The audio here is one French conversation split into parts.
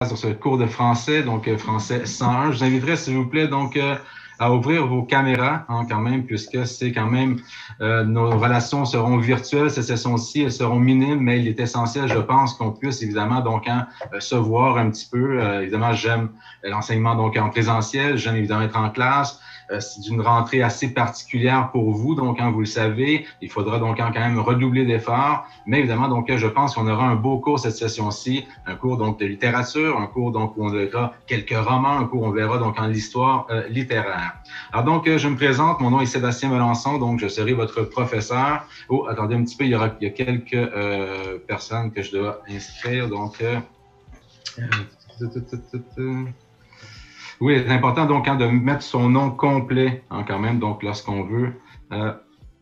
sur ce cours de français, donc français 101. Je vous inviterai, s'il vous plaît, donc à ouvrir vos caméras, hein, quand même, puisque c'est quand même, nos relations seront virtuelles, ces sessions-ci, elles seront minimes, mais il est essentiel, je pense, qu'on puisse évidemment donc se voir un petit peu. Évidemment, j'aime l'enseignement donc en présentiel, j'aime évidemment être en classe. C'est une rentrée assez particulière pour vous, donc vous le savez, il faudra donc quand même redoubler d'efforts, mais évidemment donc je pense qu'on aura un beau cours cette session-ci, un cours donc de littérature, un cours donc où on verra quelques romans, un cours où on verra donc en l'histoire littéraire. Alors donc je me présente, mon nom est Sébastien Melançon, donc je serai votre professeur. Oh, attendez un petit peu, il y a quelques personnes que je dois inscrire, donc oui, c'est important donc de mettre son nom complet quand même, donc lorsqu'on veut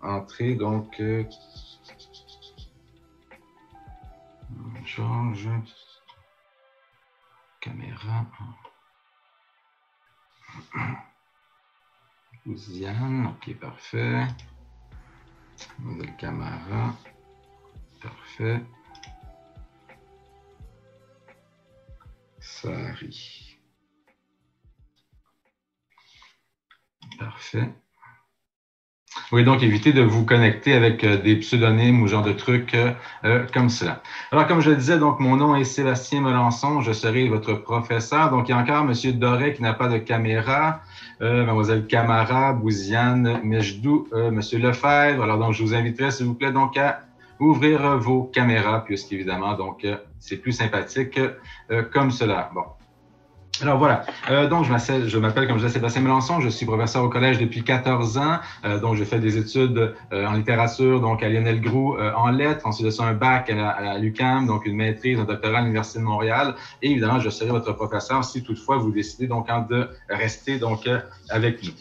entrer, donc Georges, caméra, Louisiane, ok, parfait, nouvelle caméra, parfait, Sari. Parfait. Oui, donc évitez de vous connecter avec des pseudonymes ou genre de trucs comme cela. Alors, comme je le disais, donc mon nom est Sébastien Melançon, je serai votre professeur. Donc, il y a encore M. Doré qui n'a pas de caméra, Mlle Camara, Bouziane, Mejdou, M. Lefebvre. Alors, donc, je vous inviterai, s'il vous plaît, donc à ouvrir vos caméras, puisqu'évidemment, donc, c'est plus sympathique comme cela. Bon. Alors voilà, donc je m'appelle, comme je disais, Sébastien Melançon, je suis professeur au collège depuis 14 ans, donc j'ai fait des études en littérature, donc à Lionel Groulx en lettres, ensuite de ça un bac à l'UQAM, donc une maîtrise, un doctorat à l'Université de Montréal, et évidemment je serai votre professeur si toutefois vous décidez donc de rester donc avec nous.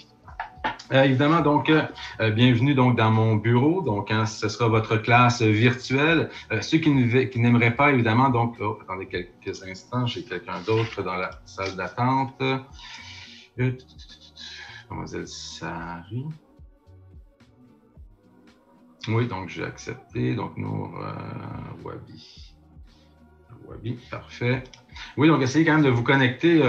Évidemment, donc, bienvenue donc dans mon bureau. Donc, ce sera votre classe virtuelle. Ceux qui n'aimeraient pas, évidemment, donc, oh, attendez quelques instants, j'ai quelqu'un d'autre dans la salle d'attente. Mademoiselle Sari. Oui, donc j'ai accepté. Donc, Nour Wabi, parfait. Oui, donc essayez quand même de vous connecter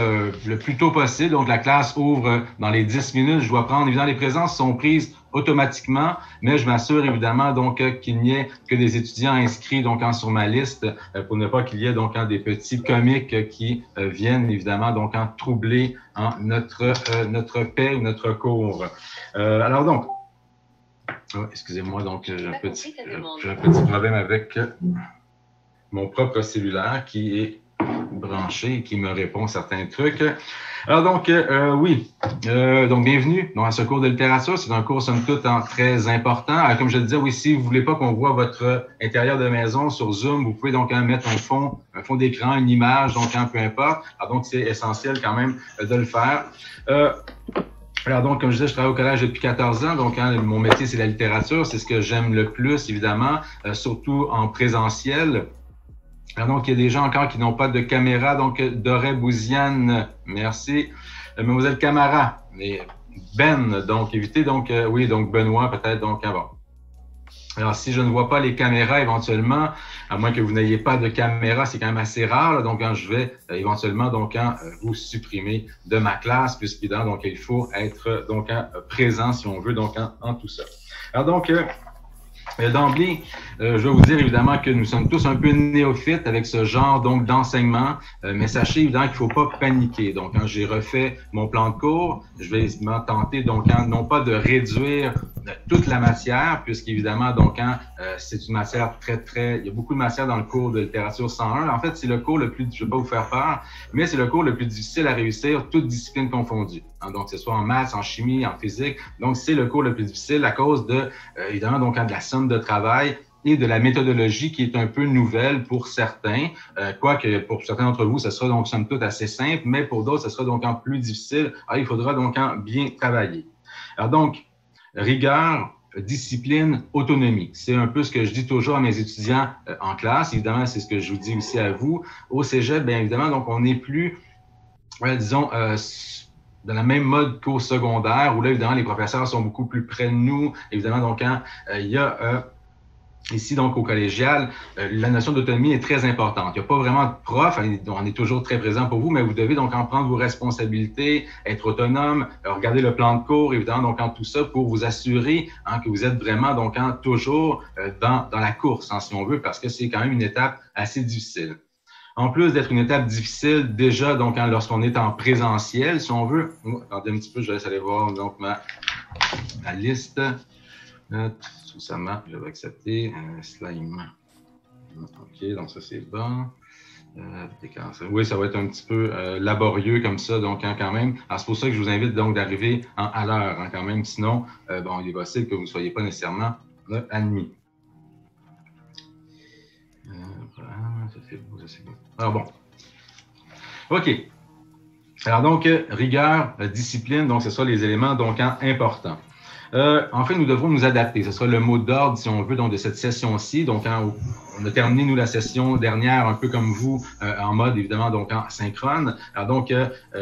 le plus tôt possible. Donc, la classe ouvre dans les 10 minutes. Je dois prendre, évidemment, les présences sont prises automatiquement, mais je m'assure évidemment donc qu'il n'y ait que des étudiants inscrits donc sur ma liste pour ne pas qu'il y ait donc des petits comiques qui viennent évidemment donc troubler notre paix ou notre cours. Alors donc, oh, excusez-moi, donc j'ai un petit problème avec mon propre cellulaire qui est branché et qui me répond certains trucs. Alors donc, oui, donc bienvenue à ce cours de littérature. C'est un cours, somme toute, très important. Alors, comme je le disais, oui, si vous voulez pas qu'on voit votre intérieur de maison sur Zoom, vous pouvez donc mettre un fond d'écran, une image, donc peu importe. Alors donc, c'est essentiel quand même de le faire. Alors donc, comme je disais, je travaille au collège depuis 14 ans, donc mon métier, c'est la littérature, c'est ce que j'aime le plus, évidemment, surtout en présentiel. Alors donc, il y a des gens encore qui n'ont pas de caméra, donc Doré Bouziane, merci. Mademoiselle Camara, mais Ben, donc évitez, donc oui, donc Benoît peut-être, donc avant. Alors, si je ne vois pas les caméras éventuellement, à moins que vous n'ayez pas de caméra, c'est quand même assez rare, là, donc je vais éventuellement donc vous supprimer de ma classe, puisqu'évidemment, donc il faut être donc présent si on veut donc en tout ça. Alors donc, d'emblée, je vais vous dire évidemment que nous sommes tous un peu néophytes avec ce genre donc d'enseignement, mais sachez évidemment qu'il ne faut pas paniquer. Donc, quand j'ai refait mon plan de cours, je vais évidemment tenter donc non pas de réduire toute la matière, puisqu'évidemment donc c'est une matière il y a beaucoup de matière dans le cours de littérature 101. En fait, c'est le cours le plus, je ne vais pas vous faire peur, mais c'est le cours le plus difficile à réussir, toutes disciplines confondues. Donc, que ce soit en maths, en chimie, en physique. Donc, c'est le cours le plus difficile à cause de, évidemment, donc, de la somme de travail et de la méthodologie qui est un peu nouvelle pour certains. Quoique, pour certains d'entre vous, ce sera donc, somme toute, assez simple, mais pour d'autres, ce sera donc plus difficile. Alors, il faudra donc bien travailler. Alors, donc, rigueur, discipline, autonomie. C'est un peu ce que je dis toujours à mes étudiants en classe. Évidemment, c'est ce que je vous dis aussi à vous. Au cégep, bien évidemment, donc, on n'est plus, disons, dans la même mode qu'au secondaire, où là, évidemment, les professeurs sont beaucoup plus près de nous. Évidemment, donc, il y a Ici, donc, au collégial, la notion d'autonomie est très importante. Il n'y a pas vraiment de prof, on est toujours très présent pour vous, mais vous devez donc en prendre vos responsabilités, être autonome, regarder le plan de cours, évidemment, donc en tout ça pour vous assurer que vous êtes vraiment donc toujours dans la course, si on veut, parce que c'est quand même une étape assez difficile. En plus d'être une étape difficile, déjà, donc, lorsqu'on est en présentiel, si on veut, attendez un petit peu, je laisse aller voir donc ma liste. Tout ça marche, je vais accepter. Slime. OK, donc ça c'est bon. Oui, ça va être un petit peu laborieux comme ça, donc quand même. Alors, c'est pour ça que je vous invite donc d'arriver à l'heure quand même, sinon, bon, il est possible que vous ne soyez pas nécessairement admis. Ça c'est beau, ça c'est beau. Alors bon. OK. Alors donc, rigueur, discipline, donc ce sont les éléments donc importants. Enfin, nous devrons nous adapter. Ce sera le mot d'ordre, si on veut, donc de cette session-ci. Donc, on a terminé, nous, la session dernière, un peu comme vous, en mode, évidemment, donc en synchrone. Alors, donc,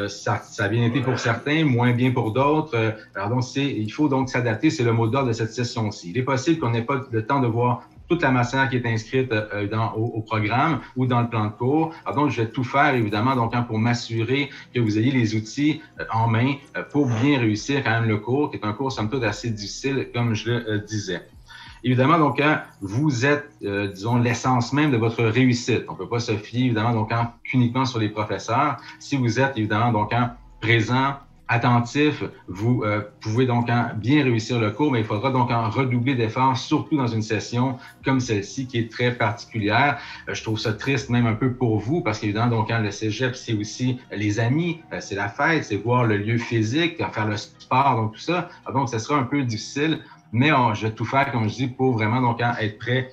ça a bien été pour certains, moins bien pour d'autres. Alors, donc, il faut donc s'adapter. C'est le mot d'ordre de cette session-ci. Il est possible qu'on n'ait pas le temps de voir toute la matière qui est inscrite au programme ou dans le plan de cours. Alors donc, je vais tout faire, évidemment, donc pour m'assurer que vous ayez les outils en main pour bien réussir quand même le cours, qui est un cours, somme toute, assez difficile, comme je le disais. Évidemment, donc, vous êtes, disons, l'essence même de votre réussite. On ne peut pas se fier, évidemment, donc, uniquement sur les professeurs. Si vous êtes, évidemment, donc, présent, attentif, vous pouvez donc bien réussir le cours, mais il faudra donc redoubler d'efforts, surtout dans une session comme celle-ci qui est très particulière. Je trouve ça triste même un peu pour vous parce qu'évidemment, donc le cégep, c'est aussi les amis, c'est la fête, c'est voir le lieu physique, faire le sport, donc tout ça. Donc, ça sera un peu difficile, mais je vais tout faire, comme je dis, pour vraiment donc être prêt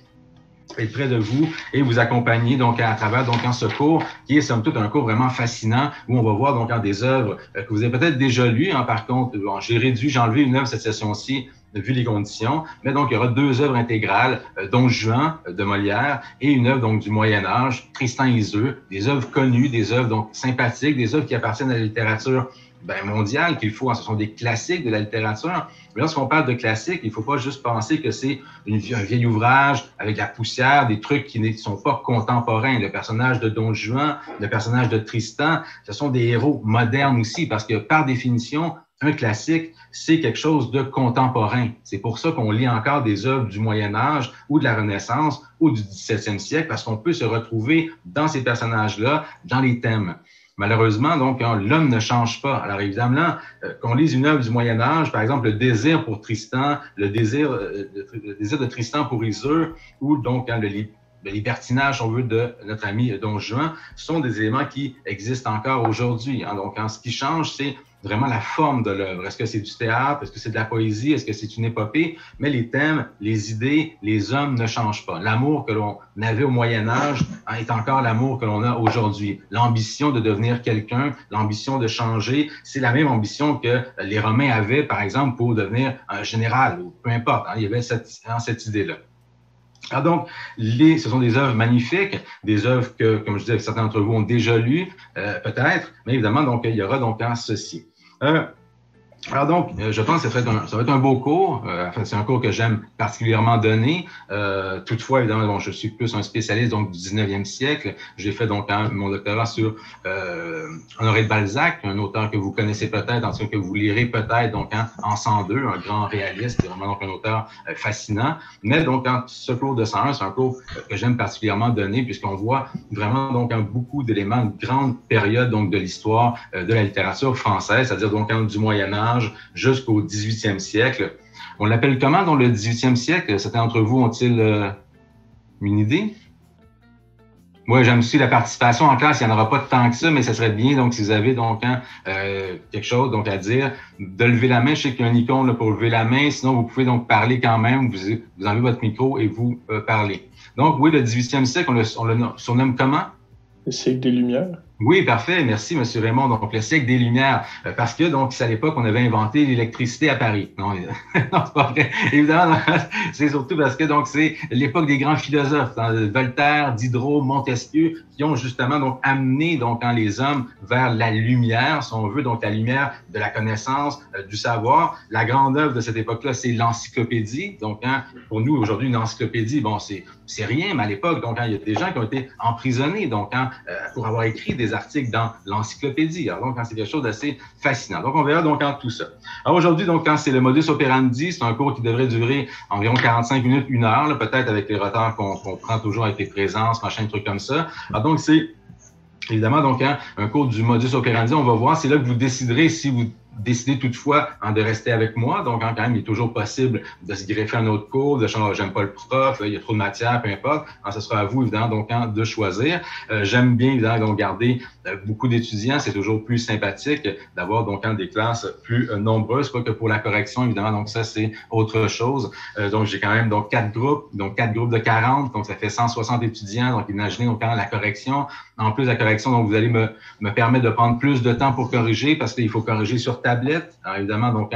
de vous et vous accompagner donc à travers donc ce cours qui est somme toute un cours vraiment fascinant où on va voir donc des œuvres que vous avez peut-être déjà lues. Par contre, j'ai enlevé une œuvre cette session-ci vu les conditions, mais donc il y aura 2 œuvres intégrales, Don Juan de Molière et une œuvre donc du Moyen Âge, Tristan et Iseult, des œuvres connues, des œuvres donc sympathiques, des œuvres qui appartiennent à la littérature mondiale qu'il faut, ce sont des classiques de la littérature. Mais lorsqu'on parle de classiques, il ne faut pas juste penser que c'est un vieil ouvrage avec la poussière, des trucs qui ne sont pas contemporains. Le personnage de Don Juan, le personnage de Tristan, ce sont des héros modernes aussi, parce que par définition, un classique, c'est quelque chose de contemporain. C'est pour ça qu'on lit encore des œuvres du Moyen Âge ou de la Renaissance ou du 17e siècle, parce qu'on peut se retrouver dans ces personnages-là, dans les thèmes. Malheureusement, donc, l'homme ne change pas. Alors, évidemment, qu'on lise une œuvre du Moyen Âge, par exemple, le désir pour Tristan, le désir de Tristan pour Iseult, ou donc le libertinage, on veut, de notre ami Don Juan, sont des éléments qui existent encore aujourd'hui. Donc, ce qui change, c'est vraiment la forme de l'œuvre. Est-ce que c'est du théâtre? Est-ce que c'est de la poésie? Est-ce que c'est une épopée? Mais les thèmes, les idées, les hommes ne changent pas. L'amour que l'on avait au Moyen Âge est encore l'amour que l'on a aujourd'hui. L'ambition de devenir quelqu'un, l'ambition de changer, c'est la même ambition que les Romains avaient, par exemple, pour devenir un général, ou peu importe. Il y avait cette idée-là. Alors donc, ce sont des œuvres magnifiques, des œuvres que, comme je disais, certains d'entre vous ont déjà lues, peut-être, mais évidemment, donc, il y aura donc ceci. Alors donc, je pense que ça va être un beau cours. En fait, c'est un cours que j'aime particulièrement donner. Toutefois, évidemment, bon, je suis plus un spécialiste donc du 19e siècle. J'ai fait donc mon doctorat sur Honoré de Balzac, un auteur que vous connaissez peut-être, en tout cas que vous lirez peut-être donc en 102, un grand réaliste, qui est vraiment donc un auteur fascinant. Mais donc, ce cours de 101, c'est un cours que j'aime particulièrement donner puisqu'on voit vraiment donc beaucoup d'éléments, une grande période donc de l'histoire de la littérature française, c'est-à-dire donc du Moyen Âge jusqu'au 18e siècle. On l'appelle comment dans le 18e siècle? Certains d'entre vous ont-ils une idée? Moi, j'aime aussi la participation en classe. Il n'y en aura pas tant que ça, mais ça serait bien, donc, si vous avez donc quelque chose donc à dire, de lever la main. Je sais qu'il y a un icône là, pour lever la main. Sinon, vous pouvez donc parler quand même. Vous enlevez votre micro et vous parlez. Donc, oui, le 18e siècle, on le surnomme comment? Le siècle des Lumières. Oui, parfait. Merci, Monsieur Raymond. Donc, le siècle des Lumières, parce que, donc, c'est à l'époque, on avait inventé l'électricité à Paris. Non, non, c'est pas vrai. Évidemment, c'est surtout parce que, donc, c'est l'époque des grands philosophes, Voltaire, Diderot, Montesquieu, qui ont justement, donc, amené, donc, les hommes vers la lumière, si on veut, donc, la lumière de la connaissance, du savoir. La grande œuvre de cette époque-là, c'est l'encyclopédie. Donc, pour nous, aujourd'hui, une encyclopédie, bon, c'est rien, mais à l'époque, donc, il y a des gens qui ont été emprisonnés, donc, pour avoir écrit des articles dans l'encyclopédie. Alors, donc, c'est quelque chose d'assez fascinant. Donc, on verra donc tout ça. Alors, aujourd'hui, donc, quand c'est le modus operandi, c'est un cours qui devrait durer environ 45 minutes, 1 heure, peut-être avec les retards qu'on prend toujours avec les présences, machin, trucs comme ça. Alors, donc, c'est évidemment donc un cours du modus operandi. On va voir, c'est là que vous déciderez si vous décidez toutefois de rester avec moi. Donc, quand même, il est toujours possible de se greffer un autre cours, de changer, j'aime pas le prof, il y a trop de matière, peu importe. Alors, ce sera à vous, évidemment, donc, de choisir. J'aime bien, évidemment, donc, garder beaucoup d'étudiants. C'est toujours plus sympathique d'avoir, donc, des classes plus nombreuses, quoique pour la correction, évidemment, donc, ça, c'est autre chose. Donc, j'ai quand même, donc, 4 groupes de 40, donc, ça fait 160 étudiants. Donc, imaginez, donc, la correction. En plus, la correction, donc, vous allez me permettre de prendre plus de temps pour corriger parce qu'il faut corriger sur tablette. Alors, évidemment, donc,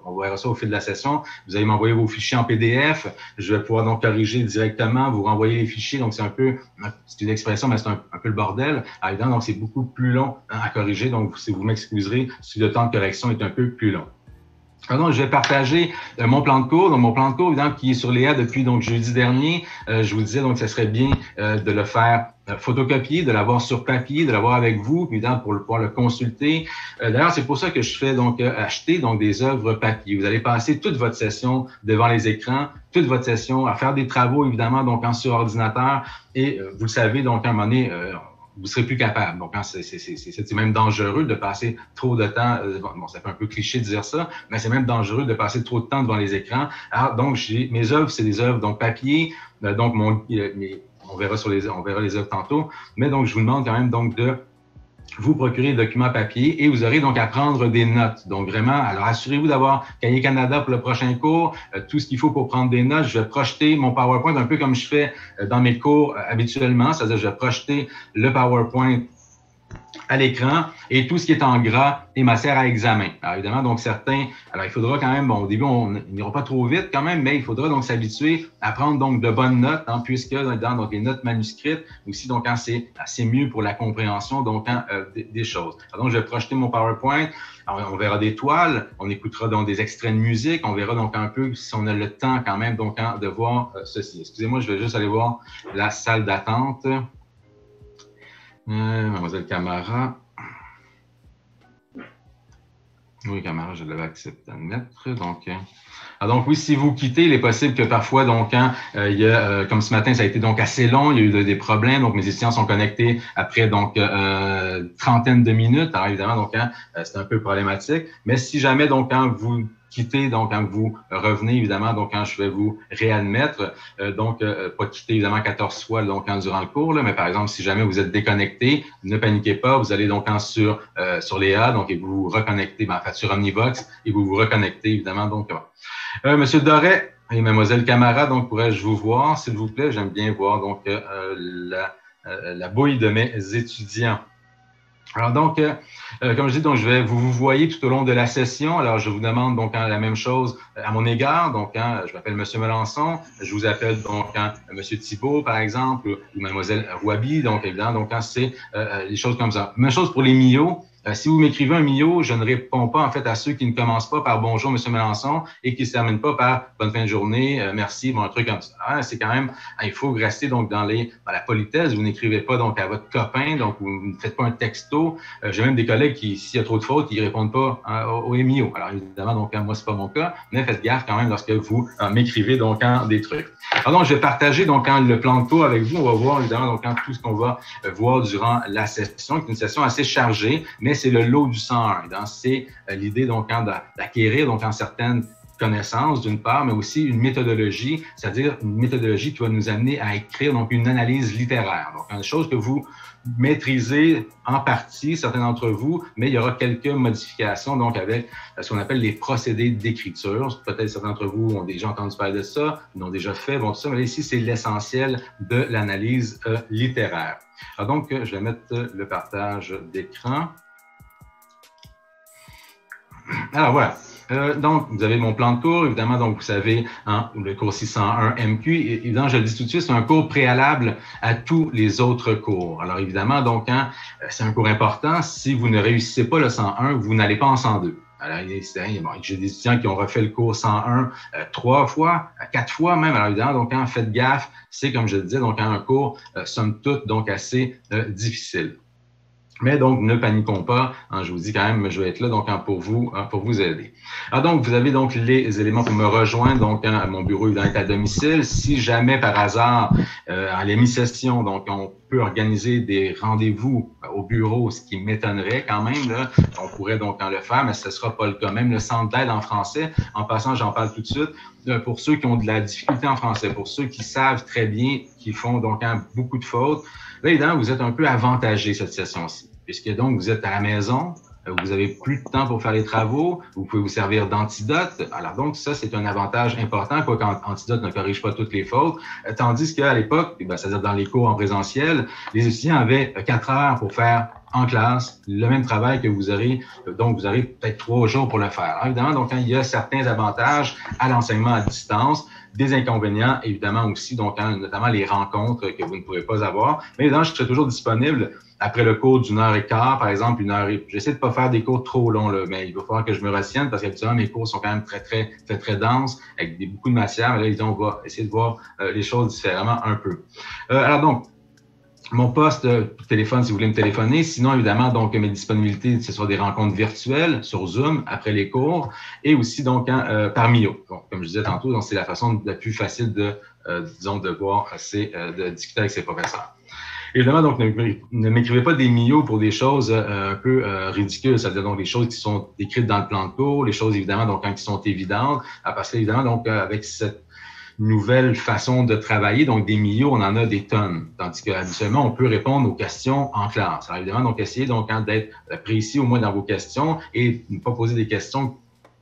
on verra ça au fil de la session. Vous allez m'envoyer vos fichiers en PDF. Je vais pouvoir donc corriger directement, vous renvoyer les fichiers. Donc, c'est une expression, mais c'est un peu le bordel. Alors, évidemment, donc, c'est beaucoup plus long à corriger. Donc, si vous m'excuserez si le temps de correction est un peu plus long. Alors, donc, je vais partager mon plan de cours. Donc, mon plan de cours, évidemment, qui est sur Léa depuis donc jeudi dernier. Je vous disais, donc, ça serait bien de le faire photocopier, de l'avoir sur papier, de l'avoir avec vous, évidemment, pour pouvoir le consulter. D'ailleurs, c'est pour ça que je fais donc acheter donc des œuvres papier. Vous allez passer toute votre session devant les écrans, toute votre session à faire des travaux, évidemment, donc sur ordinateur. Et vous le savez, donc, à un moment donné, vous serez plus capable. Donc, c'est même dangereux de passer trop de temps. Bon, ça fait un peu cliché de dire ça, mais c'est même dangereux de passer trop de temps devant les écrans. Alors, donc, mes œuvres, c'est des œuvres donc papier. Donc, on verra les œuvres tantôt. Mais donc, je vous demande quand même donc de vous procurer des documents papier et vous aurez donc à prendre des notes. Donc vraiment, alors assurez-vous d'avoir Cahier Canada pour le prochain cours, tout ce qu'il faut pour prendre des notes. Je vais projeter mon PowerPoint un peu comme je fais dans mes cours habituellement, c'est-à-dire je vais projeter le PowerPoint à l'écran et tout ce qui est en gras est matière à examen. Alors évidemment, donc certains, alors il faudra quand même, bon au début on n'ira pas trop vite quand même, mais il faudra donc s'habituer à prendre donc de bonnes notes, puisque dans donc les notes manuscrites aussi donc c'est mieux pour la compréhension donc des choses. Alors, donc je vais projeter mon PowerPoint. Alors, on verra des toiles, on écoutera donc des extraits de musique, on verra donc un peu si on a le temps quand même donc de voir ceci. Excusez-moi, je vais juste aller voir la salle d'attente. Mademoiselle Camara. Oui, Camara, je l'avais accepté à mettre. Donc oui, si vous quittez, il est possible que parfois, donc, il y a, comme ce matin, ça a été donc assez long, il y a eu des problèmes, donc mes étudiants sont connectés après donc trentaine de minutes. Alors évidemment, donc, c'est un peu problématique. Mais si jamais donc quand vous quitter, donc quand vous revenez, évidemment, donc quand je vais vous réadmettre, pas quitter évidemment 14 fois donc durant le cours, là, mais par exemple, si jamais vous êtes déconnecté, ne paniquez pas, vous allez donc sur Léa, donc et vous vous reconnectez, en fait sur Omnivox, et vous vous reconnectez, évidemment, donc. Monsieur Doré et Mademoiselle Camara, donc pourrais-je vous voir, s'il vous plaît? J'aime bien voir donc la bouille de mes étudiants. Alors donc, comme je dis, donc vous voyez tout au long de la session. Alors, je vous demande donc la même chose à mon égard. Donc, je m'appelle Monsieur Melançon. Je vous appelle donc Monsieur Thibault, par exemple, ou Mademoiselle Rouabi. Donc, évidemment, donc c'est les choses comme ça. Même chose pour les MIO. Si vous m'écrivez un MIO, je ne réponds pas en fait à ceux qui ne commencent pas par bonjour Monsieur Melançon et qui ne se terminent pas par bonne fin de journée, merci, bon un truc comme ça. C'est quand même, il faut rester donc dans la politesse. Vous n'écrivez pas donc à votre copain, donc vous ne faites pas un texto. J'ai même des collègues qui, s'il y a trop de fautes, ils répondent pas au MIO. Alors évidemment donc moi c'est pas mon cas, mais faites gaffe quand même lorsque vous m'écrivez donc des trucs. Alors donc je vais partager donc le plan de cours avec vous. On va voir évidemment donc tout ce qu'on va voir durant la session, qui est une session assez chargée, mais c'est le lot du 101. C'est l'idée donc d'acquérir donc certaines connaissance d'une part, mais aussi une méthodologie, c'est-à-dire une méthodologie qui va nous amener à écrire donc une analyse littéraire. Donc, une chose que vous maîtrisez en partie, certains d'entre vous, mais il y aura quelques modifications donc avec ce qu'on appelle les procédés d'écriture. Peut-être certains d'entre vous ont déjà entendu parler de ça, l'ont déjà fait, bon tout ça, mais là, ici, c'est l'essentiel de l'analyse littéraire. Alors, donc, je vais mettre le partage d'écran. Alors voilà. Donc, vous avez mon plan de cours, évidemment, donc vous savez, hein, le cours 601 MQ, évidemment, je le dis tout de suite, c'est un cours préalable à tous les autres cours. Alors, évidemment, donc, hein, c'est un cours important. Si vous ne réussissez pas le 101, vous n'allez pas en 102. Alors, bon, j'ai des étudiants qui ont refait le cours 101 3 fois, 4 fois même. Alors, évidemment, donc, hein, faites gaffe, c'est, comme je le disais, donc, hein, un cours, somme toute, donc, assez difficile. Mais donc, ne paniquons pas. Hein, je vous dis quand même, je vais être là donc pour vous aider. Alors donc, vous avez donc les éléments pour me rejoindre. Donc, hein, mon bureau est à domicile. Si jamais par hasard, à la mi-session, donc on peut organiser des rendez-vous au bureau, ce qui m'étonnerait quand même. Là, on pourrait donc en le faire, mais ce ne sera pas le cas. Même le centre d'aide en français, en passant, j'en parle tout de suite. Pour ceux qui ont de la difficulté en français, pour ceux qui savent très bien, qui font donc hein, beaucoup de fautes, là, évidemment, vous êtes un peu avantagé cette session-ci, puisque donc vous êtes à la maison, vous avez plus de temps pour faire les travaux, vous pouvez vous servir d'antidote. Alors donc, ça, c'est un avantage important, quoi qu'antidote ne corrige pas toutes les fautes. Tandis qu'à l'époque, c'est-à-dire dans les cours en présentiel, les étudiants avaient 4 heures pour faire en classe le même travail que vous aurez, donc vous aurez peut-être 3 jours pour le faire. Alors, évidemment, donc, il y a certains avantages à l'enseignement à distance, des inconvénients, évidemment aussi, donc notamment les rencontres que vous ne pourrez pas avoir. Mais évidemment, je serai toujours disponible après le cours d'1h15, par exemple, 1h. J'essaie de pas faire des cours trop longs, là, mais il va falloir que je me retienne parce qu'habituellement, mes cours sont quand même très denses, avec beaucoup de matière. Mais là, on va essayer de voir les choses différemment un peu. Alors donc, mon poste téléphone, si vous voulez me téléphoner. Sinon, évidemment, donc mes disponibilités, ce sont des rencontres virtuelles sur Zoom après les cours et aussi donc par Mio. Donc, comme je disais tantôt, donc c'est la façon la plus facile de, disons, de voir, c'est de discuter avec ses professeurs. Évidemment, donc, ne m'écrivez pas des Mio pour des choses un peu ridicules, c'est-à-dire donc des choses qui sont écrites dans le plan de cours, les choses évidemment donc qui sont évidentes, parce que évidemment donc avec cette nouvelle façon de travailler, donc des Mio, on en a des tonnes, tandis qu'habituellement on peut répondre aux questions en classe. Alors évidemment donc essayez donc d'être précis au moins dans vos questions et ne pas poser des questions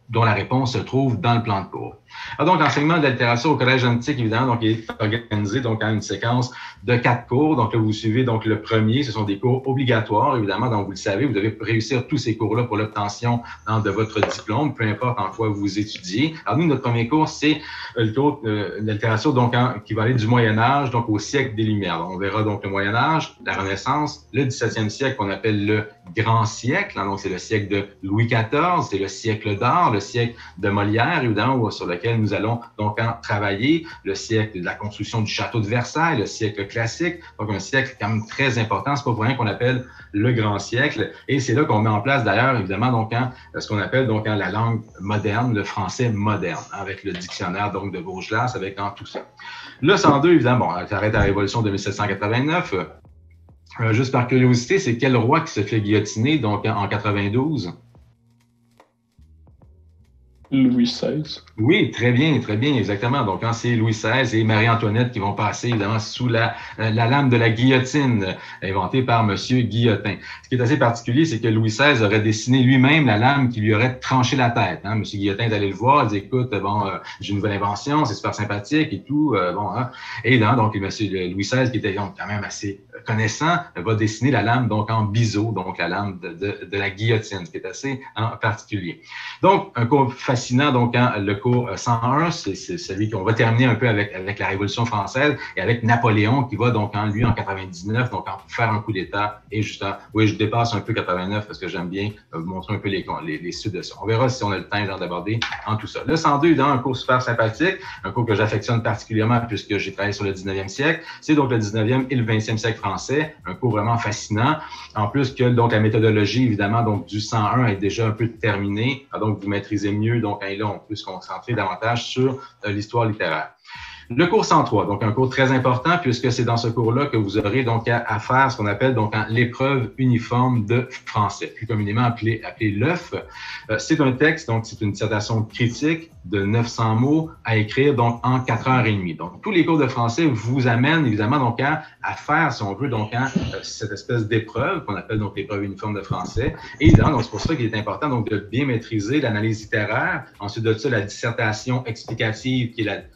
dont la réponse se trouve dans le plan de cours. Alors donc, l'enseignement de la littérature au Collège antique, évidemment, donc, est organisé donc, en une séquence de 4 cours. Donc là, vous suivez donc le premier, ce sont des cours obligatoires, évidemment. Donc, vous le savez, vous devez réussir tous ces cours-là pour l'obtention de votre diplôme, peu importe en quoi vous étudiez. Alors nous, notre premier cours, c'est le cours de la littérature donc, qui va aller du Moyen-Âge donc au siècle des Lumières. Donc, on verra donc le Moyen-Âge, la Renaissance, le 17e siècle qu'on appelle le Grand siècle. Donc, c'est le siècle de Louis XIV, c'est le siècle d'or, le siècle de Molière, évidemment, sur lequel nous allons donc travailler, le siècle de la construction du château de Versailles, le siècle classique, donc un siècle quand même très important, c'est pas pour rien qu'on appelle le grand siècle, et c'est là qu'on met en place d'ailleurs, évidemment, donc ce qu'on appelle donc la langue moderne, le français moderne, avec le dictionnaire donc de Vaugelas, avec tout ça. Le 102, évidemment, bon, ça arrête à la Révolution de 1789, juste par curiosité, c'est quel roi qui se fait guillotiner donc en 92? Louis XVI. Oui, très bien, exactement. Donc, quand c'est Louis XVI et Marie-Antoinette qui vont passer, évidemment, sous la lame de la guillotine, inventée par Monsieur Guillotin. Ce qui est assez particulier, c'est que Louis XVI aurait dessiné lui-même la lame qui lui aurait tranché la tête. Hein. Monsieur Guillotin est allé le voir, il dit, écoute, bon, j'ai une nouvelle invention, c'est super sympathique et tout, bon, hein. Et là, donc, Monsieur Louis XVI, qui était quand même assez connaissant, va dessiner la lame, donc, en biseau, donc, la lame de la guillotine, ce qui est assez particulier. Donc, un cours fascinant, donc, le cours 101, c'est celui qu'on va terminer un peu avec la Révolution française et avec Napoléon qui va donc, lui, en 99, donc, faire un coup d'État. Et justement, oui, je dépasse un peu 89 parce que j'aime bien vous montrer un peu les suites de ça. On verra si on a le temps d'aborder en tout ça. Le 102 est un cours super sympathique, un cours que j'affectionne particulièrement puisque j'ai travaillé sur le 19e siècle. C'est donc le 19e et le 20e siècle français, un cours vraiment fascinant. En plus que donc la méthodologie, évidemment, donc du 101 est déjà un peu terminée. Donc, vous maîtrisez mieux. Donc, là, on peut se concentrer davantage sur l'histoire littéraire. Le cours 103, donc un cours très important puisque c'est dans ce cours-là que vous aurez donc à faire ce qu'on appelle donc l'épreuve uniforme de français, plus communément appelé l'EUF. C'est un texte, donc c'est une dissertation critique de 900 mots à écrire donc en 4h30. Donc tous les cours de français vous amènent évidemment donc à faire, si on veut, donc cette espèce d'épreuve qu'on appelle donc l'épreuve uniforme de français. Et évidemment, donc c'est pour ça qu'il est important donc de bien maîtriser l'analyse littéraire, ensuite de ça la dissertation explicative qui est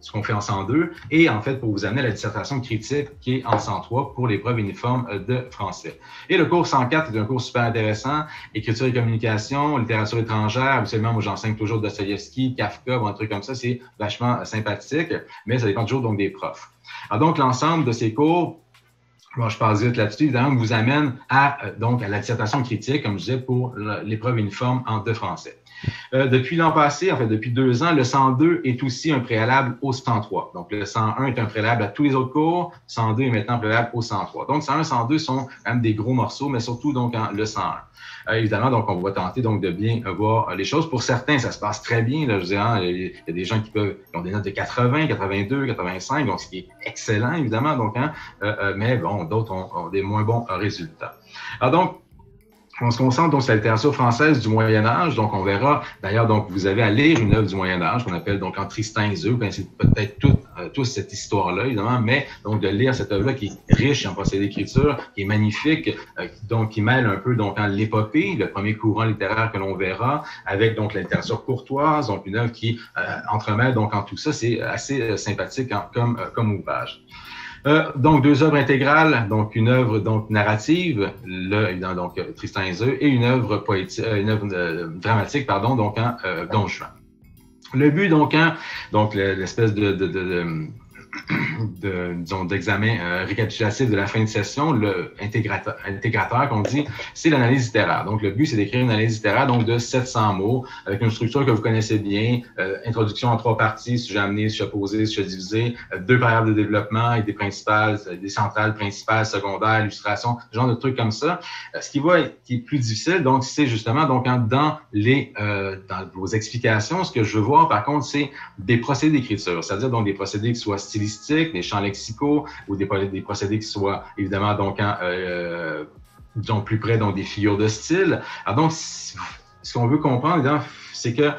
ce qu'on fait en 102, et en fait pour vous amener à la dissertation critique qui est en 103 pour l'épreuve uniforme de français. Et le cours 104 est un cours super intéressant, écriture et communication, littérature étrangère. Absolument, moi j'enseigne toujours Dostoïevski, Kafka, un truc comme ça, c'est vachement sympathique, mais ça dépend toujours donc des profs. Alors donc l'ensemble de ces cours, bon, je passe vite là-dessus, évidemment, vous amène à la dissertation critique, comme je disais, pour l'épreuve uniforme de français. Depuis l'an passé, en fait, depuis 2 ans, le 102 est aussi un préalable au 103. Donc, le 101 est un préalable à tous les autres cours. 102 est maintenant préalable au 103. Donc, 101 et 102 sont quand même des gros morceaux, mais surtout, donc, le 101. Évidemment, donc, on va tenter, donc, de bien voir les choses. Pour certains, ça se passe très bien, là, je veux dire, il y a des gens qui ont des notes de 80, 82, 85, donc, ce qui est excellent, évidemment, donc, mais bon, d'autres ont des moins bons résultats. Alors, donc, on se concentre donc sur la littérature française du Moyen Âge. Donc, on verra, d'ailleurs, donc vous avez à lire une œuvre du Moyen Âge qu'on appelle donc en Tristan et Isolde. Vous connaissez peut-être tous cette histoire-là, évidemment, mais donc de lire cette œuvre-là qui est riche en procédés d'écriture, qui est magnifique, donc qui mêle un peu donc l'épopée, le premier courant littéraire que l'on verra, avec donc la littérature courtoise, donc une œuvre qui entremêle donc en tout ça. C'est assez sympathique comme ouvrage. Donc, 2 œuvres intégrales, donc une œuvre donc narrative, évidemment, donc Tristan et Isolde, et une œuvre poétique, une œuvre dramatique, pardon, donc Don Juan. Le but donc l'espèce disons, d'examen récapitulatif de la fin de session, le intégrateur qu'on dit, c'est l'analyse littéraire. Donc, le but, c'est d'écrire une analyse littéraire donc de 700 mots, avec une structure que vous connaissez bien, introduction en 3 parties, sujet amené, sujet posé, sujet divisé, 2 variables de développement, idées principales, des centrales principales, secondaires, illustration, ce genre de trucs comme ça. Ce qui est plus difficile, donc, c'est justement donc dans vos explications, ce que je veux voir, par contre, c'est des procédés d'écriture, c'est-à-dire donc des procédés qui soient stylistiques, des champs lexicaux ou des procédés qui soient évidemment donc disons plus près donc des figures de style. Alors donc ce qu'on veut comprendre, évidemment, c'est que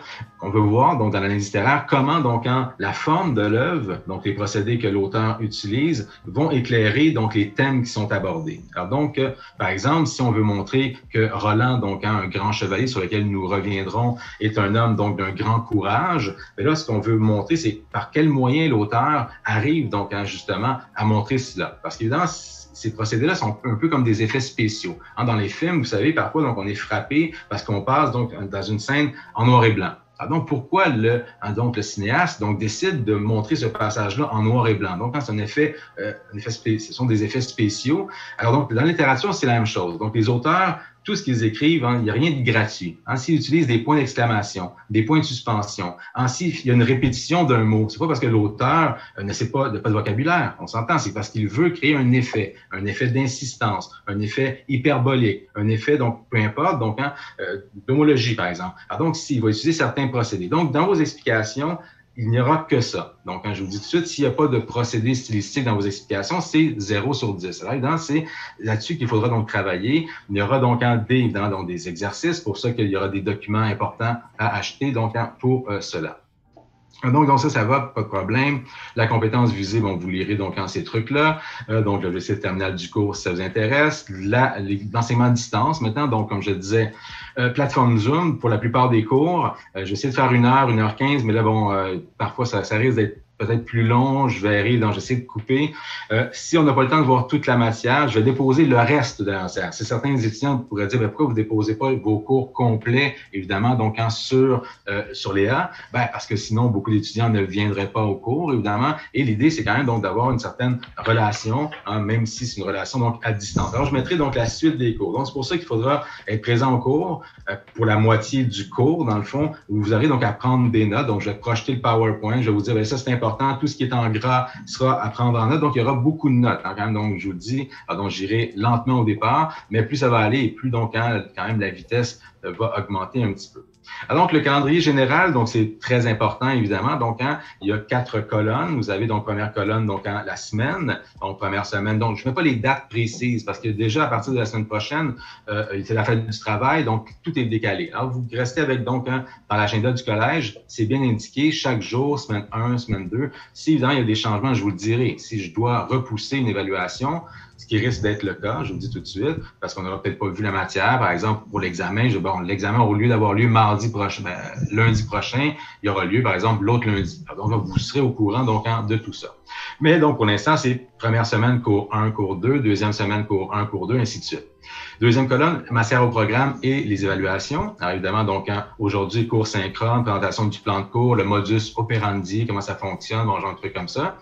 on veut voir donc dans l'analyse littéraire comment donc la forme de l'œuvre, donc les procédés que l'auteur utilise, vont éclairer donc les thèmes qui sont abordés. Alors donc par exemple, si on veut montrer que Roland, donc un grand chevalier sur lequel nous reviendrons, est un homme donc d'un grand courage, mais là ce qu'on veut montrer, c'est par quel moyen l'auteur arrive donc justement à montrer cela. Parce qu'évidemment, ces procédés-là sont un peu comme des effets spéciaux. Dans les films, vous savez, parfois, donc, on est frappé parce qu'on passe donc dans une scène en noir et blanc. Alors donc, pourquoi le cinéaste donc, décide de montrer ce passage-là en noir et blanc? Donc, c'est ce sont des effets spéciaux. Alors donc, dans la littérature, c'est la même chose. Donc, les auteurs, tout ce qu'ils écrivent, il n'y a rien de gratuit. S'ils utilisent des points d'exclamation, des points de suspension, s'il y a une répétition d'un mot, c'est pas parce que l'auteur ne sait pas de vocabulaire, on s'entend, c'est parce qu'il veut créer un effet d'insistance, un effet hyperbolique, un effet, donc, peu importe, donc, d'homologie, par exemple. Alors donc, s'il va utiliser certains procédés. Donc, dans vos explications, il n'y aura que ça. Donc, quand je vous dis tout de suite, s'il n'y a pas de procédé stylistique dans vos explications, c'est 0 sur 10. Alors, évidemment, c'est là-dessus qu'il faudra donc travailler. Il y aura donc évidemment des exercices, pour ça qu'il y aura des documents importants à acheter donc pour cela. Donc ça va, pas de problème. La compétence visée, bon, vous lirez donc ces trucs-là. Donc, le site terminal du cours, si ça vous intéresse. L'enseignement à distance, maintenant, donc, comme je disais, plateforme Zoom, pour la plupart des cours. J'essaie de faire 1h15, mais là, bon, parfois, ça risque d'être peut-être plus long, je verrai, donc j'essaie de couper. Si on n'a pas le temps de voir toute la matière, je vais déposer le reste de la matière. Si certains étudiants pourraient dire, pourquoi vous déposez pas vos cours complets, évidemment, donc sur Léa? Parce que sinon, beaucoup d'étudiants ne viendraient pas au cours, évidemment. Et l'idée, c'est quand même donc d'avoir une certaine relation, même si c'est une relation donc à distance. Alors, je mettrai donc la suite des cours. Donc, c'est pour ça qu'il faudra être présent au cours pour la moitié du cours, dans le fond, où vous aurez donc à prendre des notes. Donc, je vais projeter le PowerPoint, je vais vous dire, ça, c'est important. Tout ce qui est en gras sera à prendre en note. Donc, il y aura beaucoup de notes. Quand même, donc, je vous le dis, donc j'irai lentement au départ, mais plus ça va aller et plus donc quand même la vitesse va augmenter un petit peu. Alors, donc, le calendrier général, donc c'est très important, évidemment. Donc, il y a 4 colonnes. Vous avez donc première colonne, donc la semaine, donc première semaine. Donc, je ne mets pas les dates précises parce que déjà, à partir de la semaine prochaine, c'est la fête du travail, donc tout est décalé. Alors, vous restez avec, donc, dans l'agenda du collège, c'est bien indiqué, chaque jour, semaine 1, semaine 2. Si, évidemment, il y a des changements, je vous le dirai. Si je dois repousser une évaluation, ce qui risque d'être le cas, je vous le dis tout de suite, parce qu'on n'aura peut-être pas vu la matière. Par exemple, pour l'examen, l'examen, au lieu d'avoir lieu mardi prochain, lundi prochain, il y aura lieu, par exemple, l'autre lundi. Donc, vous serez au courant, donc, de tout ça. Mais donc, pour l'instant, c'est première semaine, cours 1, cours 2, deuxième semaine, cours 1, cours 2, ainsi de suite. Deuxième colonne, matière au programme et les évaluations. Alors, évidemment, donc, aujourd'hui, cours synchrone, présentation du plan de cours, le modus operandi, comment ça fonctionne, bon, genre de trucs comme ça.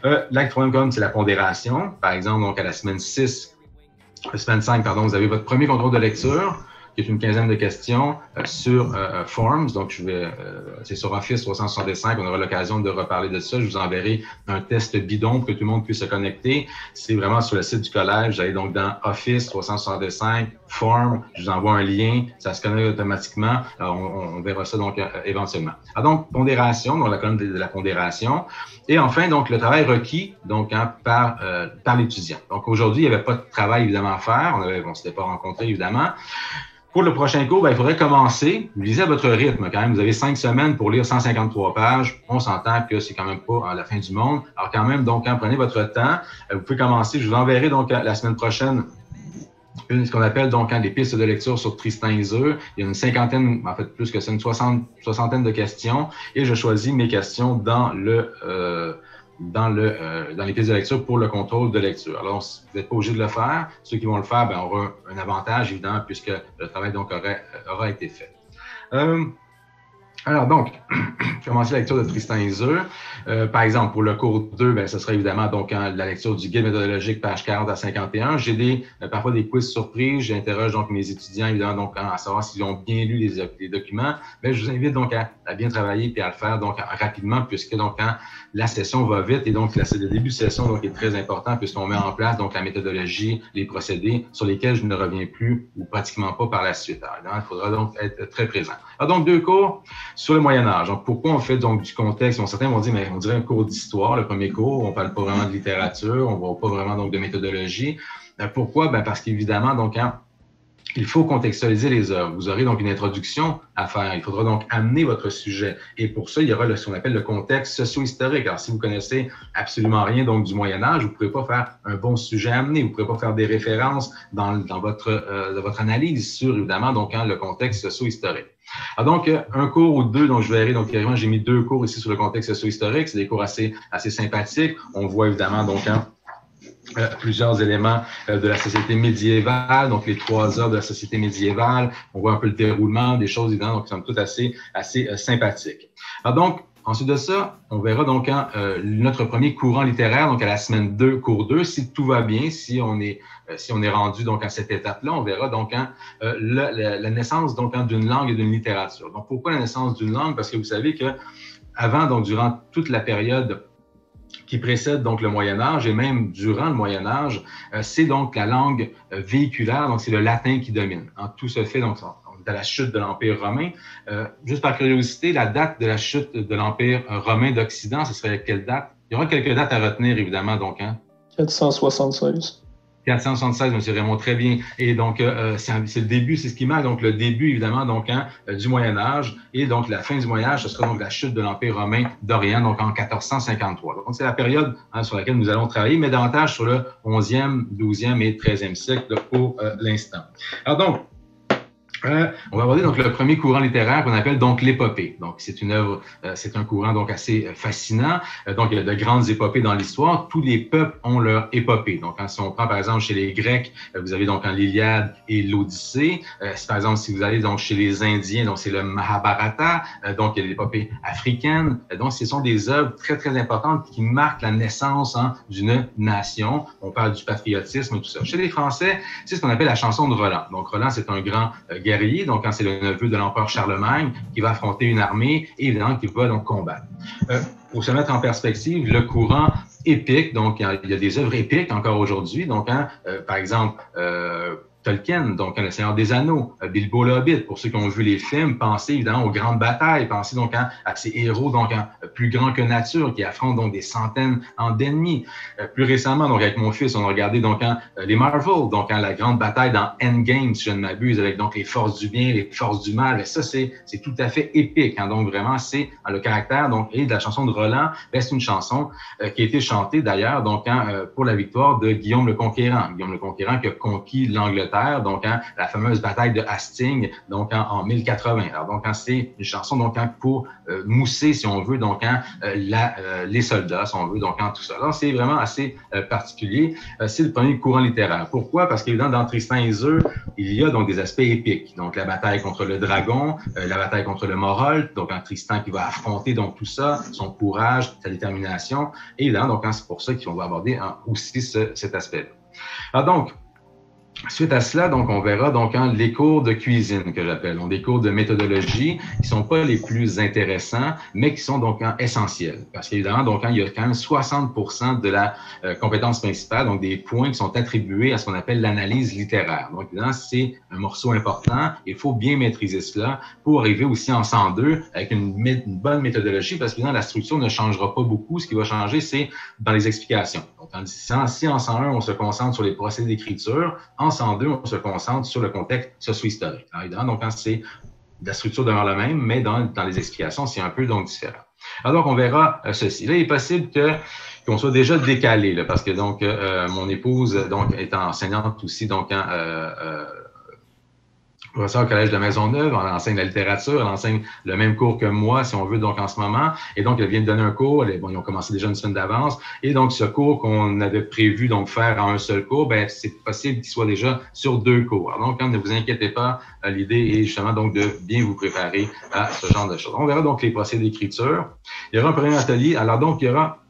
La troisième colonne, c'est la pondération. Par exemple, donc, à la semaine 5, pardon, vous avez votre premier contrôle de lecture, qui est une quinzaine de questions sur Forms. Donc, c'est sur Office 365. On aura l'occasion de reparler de ça. Je vous enverrai un test bidon pour que tout le monde puisse se connecter. C'est vraiment sur le site du collège. Vous allez donc dans Office 365, Forms. Je vous envoie un lien. Ça se connecte automatiquement. Alors, on verra ça donc éventuellement. Alors, donc, pondération, donc la colonne de la pondération. Et enfin, donc, le travail requis donc par l'étudiant. Donc, aujourd'hui, il n'y avait pas de travail évidemment à faire. On s'était pas rencontrés évidemment. Pour le prochain cours, il faudrait commencer. Lisez à votre rythme quand même. Vous avez 5 semaines pour lire 153 pages. On s'entend que c'est quand même pas à la fin du monde. Alors quand même, donc, prenez votre temps. Vous pouvez commencer. Je vous enverrai donc la semaine prochaine ce qu'on appelle donc les pistes de lecture sur Tristan Iser. Il y a une cinquantaine, en fait plus que ça, une soixantaine de questions. Et je choisis mes questions dans les pistes de lecture pour le contrôle de lecture. Alors, vous n'êtes pas obligé de le faire. Ceux qui vont le faire, auront un avantage, évidemment, puisque le travail donc aura été fait. Alors donc, commencer la lecture de Tristan Iser. Par exemple, pour le cours 2, ce sera évidemment donc la lecture du guide méthodologique, page 40 à 51. J'ai parfois des quiz surprises. J'interroge donc mes étudiants, évidemment, donc à savoir s'ils ont bien lu les documents. Mais je vous invite donc à bien travailler et à le faire donc rapidement, puisque donc la session va vite et donc le début de session donc est très important puisqu'on met en place donc la méthodologie, les procédés sur lesquels je ne reviens plus ou pratiquement pas par la suite. Alors, il faudra donc être très présent. Alors donc 2 cours sur le Moyen-Âge. Donc, pourquoi on fait donc du contexte? Bon, certains vont dire, mais on dirait un cours d'histoire, le premier cours, on parle pas vraiment de littérature, on voit pas vraiment donc de méthodologie. Pourquoi? Parce qu'évidemment, donc, il faut contextualiser les œuvres. Vous aurez donc une introduction à faire. Il faudra donc amener votre sujet. Et pour ça, il y aura ce qu'on appelle le contexte socio-historique. Alors, si vous connaissez absolument rien donc du Moyen-Âge, vous ne pourrez pas faire un bon sujet à amener. Vous ne pourrez pas faire des références dans votre analyse sur, évidemment, donc le contexte socio-historique. Alors donc, un cours ou 2, donc je verrai, donc évidemment, j'ai mis 2 cours ici sur le contexte socio-historique. C'est des cours assez sympathiques. On voit évidemment donc plusieurs éléments de la société médiévale, donc les 3 heures de la société médiévale. On voit un peu le déroulement des choses, évidemment, donc qui sont toutes assez sympathiques. Alors donc, ensuite de ça, on verra donc notre premier courant littéraire, donc à la semaine 2, cours 2, si tout va bien, si on est rendu donc à cette étape-là, on verra donc la naissance donc d'une langue et d'une littérature. Donc pourquoi la naissance d'une langue? Parce que vous savez que avant, donc durant toute la période qui précède donc le Moyen Âge et même durant le Moyen Âge, c'est donc la langue véhiculaire, donc c'est le latin qui domine. Tout se fait donc de la chute de l'Empire romain. Juste par curiosité, la date de la chute de l'Empire romain d'Occident, ce serait quelle date? Il y aura quelques dates à retenir, évidemment, donc. 476. 476, M. Raymond, très bien. Et donc, c'est le début, c'est ce qui marque donc le début, évidemment, donc du Moyen Âge. Et donc, la fin du Moyen Âge, ce sera donc la chute de l'Empire romain d'Orient, donc en 1453. Donc, c'est la période sur laquelle nous allons travailler, mais davantage sur le 11e, 12e et 13e siècle pour l'instant. Alors donc, on va aborder donc le premier courant littéraire qu'on appelle donc l'épopée. Donc c'est une œuvre, c'est un courant donc assez fascinant. Donc il y a de grandes épopées dans l'histoire. Tous les peuples ont leur épopée. Donc si on prend par exemple chez les Grecs, vous avez donc l'Iliade et l'Odyssée. Par exemple si vous allez donc chez les Indiens, donc c'est le Mahabharata. Donc il y a l'épopée africaine. Donc ce sont des œuvres très très importantes qui marquent la naissance d'une nation. On parle du patriotisme et tout ça. Chez les Français, c'est ce qu'on appelle la chanson de Roland. Donc Roland c'est un grand guerrier. Donc, quand c'est le neveu de l'empereur Charlemagne qui va affronter une armée et évidemment qui va donc combattre. Pour se mettre en perspective, le courant épique, donc il y a des œuvres épiques encore aujourd'hui. Donc, par exemple, Tolkien, donc Le Seigneur des Anneaux, Bilbo le Hobbit. Pour ceux qui ont vu les films, pensez évidemment aux grandes batailles, pensez donc à ces héros donc plus grands que nature qui affrontent donc des centaines d'ennemis. Plus récemment, donc avec mon fils, on a regardé donc les Marvel, donc la grande bataille dans Endgame, si je ne m'abuse, avec donc les forces du bien, les forces du mal. Et ça, c'est tout à fait épique. Donc vraiment, c'est le caractère donc et de la chanson de Roland. C'est une chanson qui a été chantée d'ailleurs donc pour la victoire de Guillaume le Conquérant. Guillaume le Conquérant qui a conquis l'Angleterre, donc la fameuse bataille de Hastings, donc en 1080. Alors donc c'est une chanson donc pour mousser, si on veut, donc les soldats, si on veut, donc tout ça. Alors c'est vraiment assez particulier. C'est le premier courant littéraire. Pourquoi? Parce qu'évidemment dans Tristan et Isolde, il y a donc des aspects épiques. Donc la bataille contre le dragon, la bataille contre le Morholt, donc un Tristan qui va affronter donc tout ça, son courage, sa détermination. Et là, donc c'est pour ça qu'on va aborder aussi cet aspect. Alors donc, suite à cela, donc, on verra donc les cours de cuisine que j'appelle, donc des cours de méthodologie qui sont pas les plus intéressants, mais qui sont donc essentiels. Parce qu'évidemment, donc, il y a quand même 60% de la compétence principale, donc des points qui sont attribués à ce qu'on appelle l'analyse littéraire. Donc, évidemment, c'est un morceau important. Il faut bien maîtriser cela pour arriver aussi en 102 avec une bonne méthodologie, parce que la structure ne changera pas beaucoup. Ce qui va changer, c'est dans les explications. Donc, si en 101, on se concentre sur les procédés d'écriture, en 102, on se concentre sur le contexte socio-historique. Alors, évidemment, donc, la structure demeure la même, mais dans les explications, c'est un peu donc différent. Alors, donc, on verra ceci. Là, il est possible qu'on soit déjà décalé, là, parce que donc mon épouse donc est enseignante aussi, donc professeur au Collège de Maisonneuve, elle enseigne la littérature, elle enseigne le même cours que moi, si on veut, donc en ce moment. Et donc, elle vient de donner un cours, ils ont commencé déjà une semaine d'avance. Et donc, ce cours qu'on avait prévu donc faire en un seul cours, c'est possible qu'il soit déjà sur 2 cours. Alors, donc, ne vous inquiétez pas, l'idée est justement donc de bien vous préparer à ce genre de choses. On verra donc les procédés d'écriture. Il y aura un premier atelier. Alors, donc, il y aura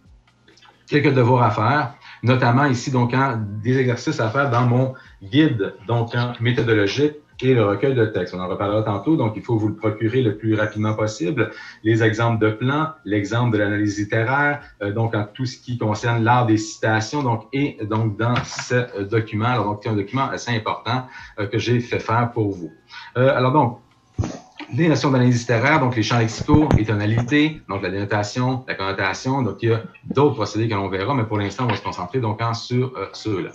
quelques devoirs à faire, notamment ici, donc, des exercices à faire dans mon guide, donc, méthodologique et le recueil de textes. On en reparlera tantôt, donc il faut vous le procurer le plus rapidement possible. Les exemples de plans, l'exemple de l'analyse littéraire, donc en tout ce qui concerne l'art des citations, donc et donc dans ce document. Alors donc c'est un document assez important que j'ai fait faire pour vous. Alors donc, les notions d'analyse littéraire, donc les champs lexicaux, les tonalités, donc la dénotation, la connotation. Donc, il y a d'autres procédés que l'on verra, mais pour l'instant, on va se concentrer donc sur ceux-là.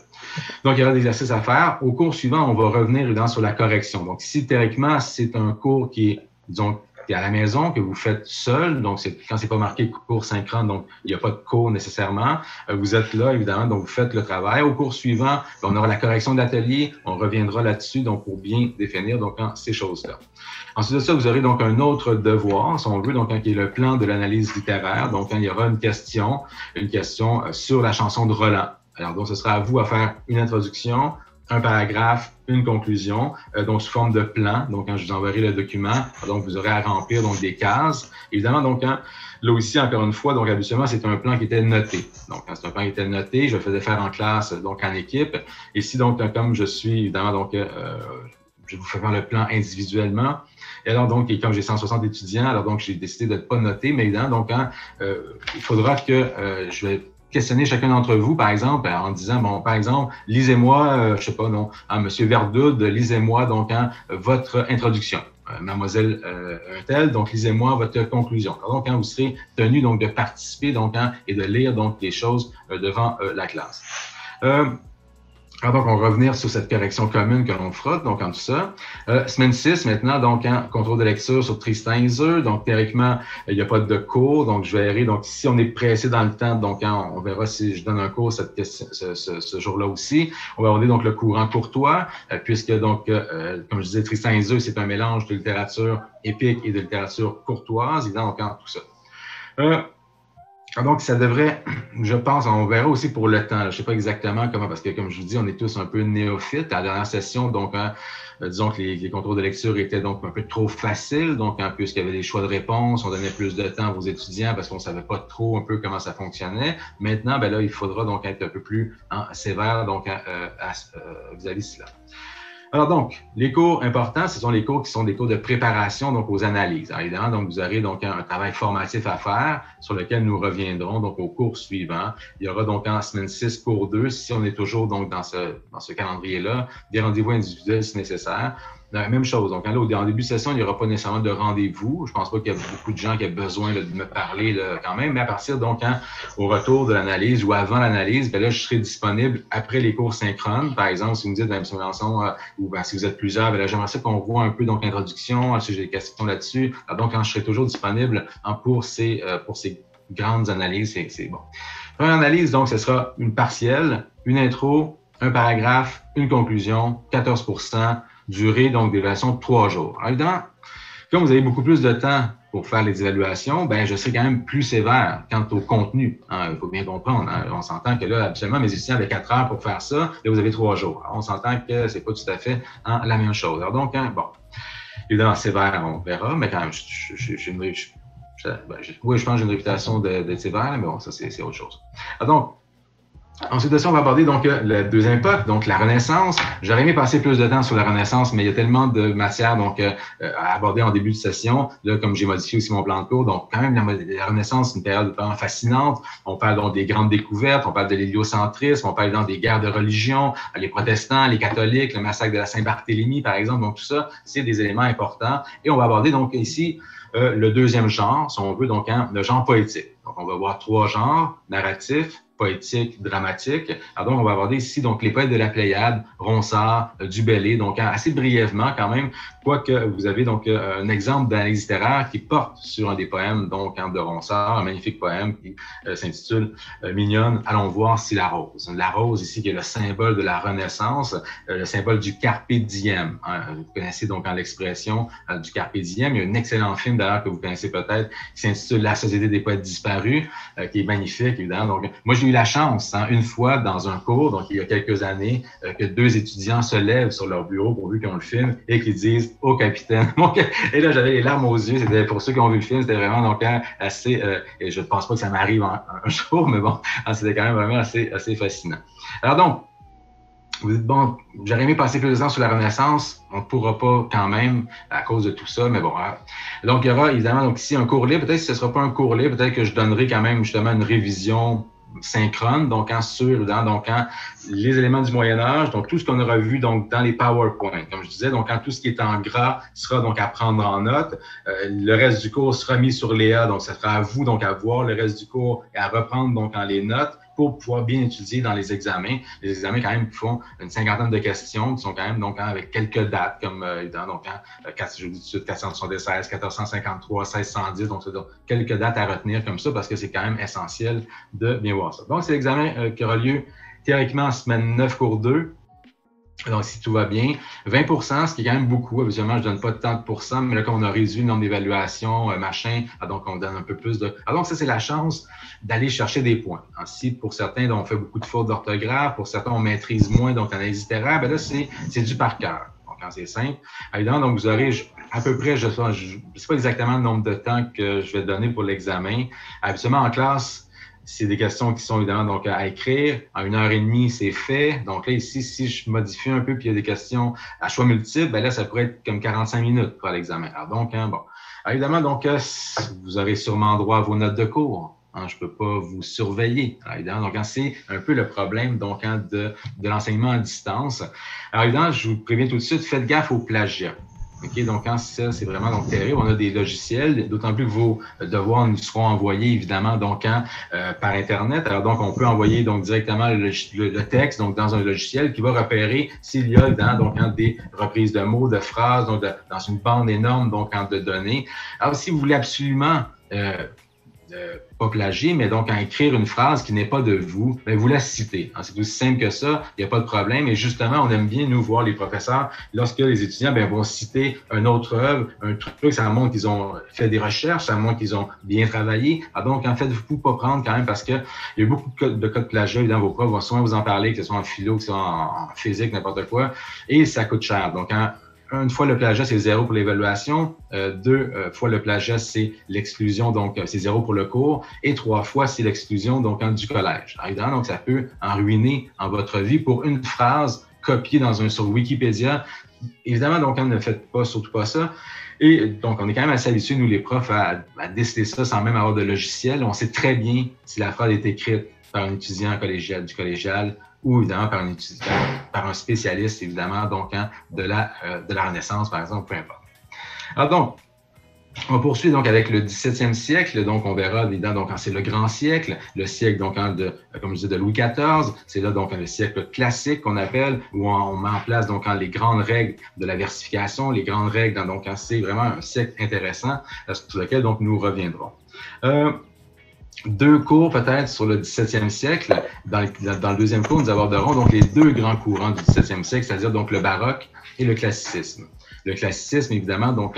Donc, il y aura des exercices à faire. Au cours suivant, on va revenir évidemment sur la correction. Donc, ici, théoriquement, c'est un cours qui est, disons, à la maison, que vous faites seul. Donc, quand c'est pas marqué cours synchrone, donc il n'y a pas de cours nécessairement. Vous êtes là, évidemment, donc vous faites le travail. Au cours suivant, on aura la correction d'atelier. On reviendra là-dessus, donc pour bien définir donc ces choses-là. Ensuite de ça, vous aurez donc un autre devoir, si on veut, donc qui est le plan de l'analyse littéraire. Donc, il y aura une question sur la chanson de Roland. Alors, donc, ce sera à vous à faire une introduction, un paragraphe, une conclusion, donc sous forme de plan. Donc, quand je vous enverrai le document, donc vous aurez à remplir donc des cases. Évidemment, donc là aussi, encore une fois, donc habituellement, c'est un plan qui était noté. Donc, quand c'est un plan qui était noté, je le faisais faire en classe, donc en équipe. Ici, donc, comme je suis, évidemment, donc je vous fais faire le plan individuellement. Et alors, donc, comme j'ai 160 étudiants, alors donc, j'ai décidé de ne pas noter, mais évidemment, donc, il faudra que je vais questionner chacun d'entre vous, par exemple, en disant, bon, par exemple, lisez-moi, je sais pas, non, Monsieur Verdoude, lisez-moi, donc, votre introduction. Mademoiselle Untel, donc, lisez-moi votre conclusion. Alors, donc, vous serez tenu, donc, de participer, donc, et de lire, donc, des choses devant la classe. Alors, donc, on va revenir sur cette correction commune que l'on fera, donc, en tout ça. Semaine 6, maintenant, donc, contrôle de lecture sur Tristan et Isolde. Donc, théoriquement, il n'y a pas de cours, donc, je verrai. Donc, si on est pressé dans le temps, donc, on verra si je donne un cours ce jour-là aussi. On va aborder, donc, le courant courtois, puisque, donc, comme je disais, Tristan et Isolde, c'est un mélange de littérature épique et de littérature courtoise, et donc, tout ça. Donc, ça devrait, je pense, on verra aussi pour le temps. Je ne sais pas exactement comment, parce que comme je vous dis, on est tous un peu néophytes. À la dernière session, donc, disons que les contrôles de lecture étaient donc un peu trop faciles, donc puisqu'il y avait des choix de réponse, on donnait plus de temps aux étudiants parce qu'on ne savait pas trop un peu comment ça fonctionnait. Maintenant, ben là, il faudra donc être un peu plus sévère donc vis-à-vis de cela. Alors donc, les cours importants, ce sont les cours qui sont des cours de préparation donc aux analyses. Alors, évidemment, donc vous aurez donc un travail formatif à faire sur lequel nous reviendrons donc au cours suivant. Il y aura donc en semaine 6, cours 2, si on est toujours donc dans ce calendrier-là, des rendez-vous individuels si nécessaire. Même chose. Donc, en début de session, il n'y aura pas nécessairement de rendez-vous. Je pense pas qu'il y a beaucoup de gens qui aient besoin de me parler là, quand même. Mais à partir donc, au retour de l'analyse ou avant l'analyse, ben là, je serai disponible après les cours synchrones. Par exemple, si vous me dites, M. Melançon, ou si vous êtes plusieurs, ben là, j'aimerais ça qu'on voit un peu donc l'introduction, si j'ai des questions là-dessus. Alors, donc, je serai toujours disponible pour ces grandes analyses. C'est bon. Première analyse, donc, ce sera une partielle, une intro, un paragraphe, une conclusion, 14%. Durée donc d'évaluation de 3 jours. Alors, évidemment, comme vous avez beaucoup plus de temps pour faire les évaluations, ben je serai quand même plus sévère quant au contenu. Hein, il faut bien comprendre. Hein, on s'entend que là, habituellement, mes étudiants avaient 4 heures pour faire ça. Là, vous avez 3 jours. Alors, on s'entend que c'est pas tout à fait la même chose. Alors donc, bon, évidemment, sévère, on verra, mais quand même, oui, je pense que j'ai une réputation d'être sévère, mais bon, ça, c'est autre chose. Alors donc, ensuite de ça, on va aborder donc la deuxième époque, donc la Renaissance. J'aurais aimé passer plus de temps sur la Renaissance, mais il y a tellement de matière donc à aborder en début de session. Là, comme j'ai modifié aussi mon plan de cours, donc quand même la Renaissance, c'est une période vraiment fascinante. On parle donc des grandes découvertes, on parle de l'héliocentrisme, on parle donc des guerres de religion, les protestants, les catholiques, le massacre de la Saint-Barthélemy, par exemple. Donc tout ça, c'est des éléments importants. Et on va aborder donc ici le deuxième genre, si on veut, donc le genre poétique. Donc on va voir 3 genres, narratif, poétique, dramatique. Alors donc, on va aborder ici donc les poètes de la Pléiade, Ronsard, Du Bellay, donc assez brièvement quand même, quoique vous avez donc un exemple d'analyse littéraire qui porte sur un des poèmes donc de Ronsard, un magnifique poème qui s'intitule Mignonne, allons voir si la rose. La rose ici qui est le symbole de la Renaissance, le symbole du carpe diem. Hein. Vous connaissez donc l'expression du carpe diem. Il y a un excellent film d'ailleurs que vous connaissez peut-être qui s'intitule La Société des poètes disparus, qui est magnifique évidemment. Donc moi j'ai eu la chance, une fois dans un cours, donc il y a quelques années, que 2 étudiants se lèvent sur leur bureau pour vu qu'ils ont le film et qu'ils disent « Oh capitaine ». Et là, j'avais les larmes aux yeux. C'était pour ceux qui ont vu le film, c'était vraiment donc assez, et je ne pense pas que ça m'arrive un jour, mais bon, c'était quand même vraiment assez fascinant. Alors donc, vous dites, bon, j'aurais aimé passer plus de temps sur la Renaissance. On ne pourra pas quand même à cause de tout ça, mais bon. Donc, il y aura évidemment donc ici un cours libre. Peut-être que ce ne sera pas un cours libre, peut-être que je donnerai quand même justement une révision synchrone, donc les éléments du Moyen-Âge, donc tout ce qu'on aura vu donc dans les PowerPoint, comme je disais, donc tout ce qui est en gras sera donc à prendre en note. Le reste du cours sera mis sur Léa, donc ça sera à vous donc à voir le reste du cours et à reprendre donc dans les notes pour pouvoir bien étudier dans les examens. Les examens quand même qui font une 50aine de questions qui sont quand même donc avec quelques dates comme donc je vous dis tout de suite 476, 1453, 1610, donc c'est donc quelques dates à retenir comme ça parce que c'est quand même essentiel de bien voir ça. Donc c'est l'examen qui aura lieu théoriquement en semaine 9 cours 2. Donc, si tout va bien, 20%, ce qui est quand même beaucoup. Habituellement, je donne pas tant de pourcents, mais là, quand on a réduit le nombre d'évaluations, machin, donc on donne un peu plus de... Alors, donc, ça, c'est la chance d'aller chercher des points. Alors, si pour certains, on fait beaucoup de fautes d'orthographe, pour certains, on maîtrise moins, donc l'analyse littéraire, ben là, c'est du par cœur. Donc, quand c'est simple, évidemment, donc vous aurez à peu près, je sais pas exactement le nombre de temps que je vais donner pour l'examen. Habituellement, en classe, c'est des questions qui sont évidemment donc à écrire. En 1h30, c'est fait. Donc là, ici, si je modifie un peu puis il y a des questions à choix multiples, ben là, ça pourrait être comme 45 minutes pour l'examen. Alors donc, bon. Alors, évidemment, donc, vous aurez sûrement droit à vos notes de cours. Je ne peux pas vous surveiller. Alors, évidemment, donc, c'est un peu le problème donc, de l'enseignement à distance. Alors, évidemment, je vous préviens tout de suite, faites gaffe au plagiat. OK, donc ça, c'est vraiment donc terrible. On a des logiciels, d'autant plus que vos devoirs nous seront envoyés évidemment donc par Internet. Alors donc, on peut envoyer donc directement le texte donc dans un logiciel qui va repérer s'il y a des reprises de mots, de phrases, donc dans une bande énorme donc de données. Alors, si vous voulez absolument pas plagier, mais donc à écrire une phrase qui n'est pas de vous, ben vous la citez. C'est aussi simple que ça, il n'y a pas de problème. Et justement, on aime bien, nous, voir les professeurs, lorsque les étudiants vont citer une autre œuvre, un truc, ça montre qu'ils ont fait des recherches, ça montre qu'ils ont bien travaillé. Donc, en fait, vous ne pouvez pas prendre quand même parce que il y a beaucoup de cas de plagiat dans vos profs, vont souvent vous en parler, que ce soit en philo, que ce soit en physique, n'importe quoi, et ça coûte cher. Donc, une fois le plagiat, c'est 0 pour l'évaluation. 2 fois le plagiat, c'est l'exclusion, donc c'est 0 pour le cours. Et 3 fois, c'est l'exclusion donc du collège. Alors, évidemment, donc ça peut en ruiner en votre vie pour une phrase copier sur Wikipédia. Évidemment, donc, ne faites pas, surtout pas ça. Et donc, on est quand même assez habitués, nous, les profs, à décider ça sans même avoir de logiciel. On sait très bien si la phrase est écrite par un étudiant collégial, du collégial, ou évidemment par un spécialiste, évidemment, donc, de la Renaissance, par exemple, peu importe. Alors donc, on poursuit donc avec le 17e siècle, donc on verra évidemment donc c'est le grand siècle, le siècle donc comme je disais de Louis XIV, c'est là donc le siècle classique qu'on appelle où on met en place donc les grandes règles de la versification, les grandes règles donc c'est vraiment un siècle intéressant sur lequel donc nous reviendrons. Deux cours peut-être sur le 17e siècle. Dans le deuxième cours, nous aborderons donc les deux grands courants du 17e siècle, c'est-à-dire donc le baroque et le classicisme. Le classicisme, évidemment, donc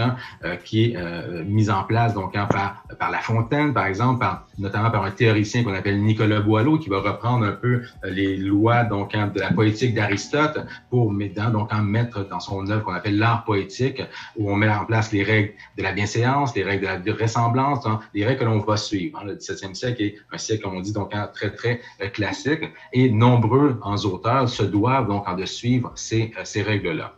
qui est mis en place donc par La Fontaine, par exemple, notamment par un théoricien qu'on appelle Nicolas Boileau, qui va reprendre un peu les lois donc de la poétique d'Aristote pour mettre dans son œuvre qu'on appelle l'art poétique, où on met en place les règles de la bienséance, les règles de la vraisemblance, les règles que l'on va suivre. Le 17e siècle est un siècle, comme on dit, donc très, très classique, et nombreux auteurs se doivent donc de suivre ces règles-là.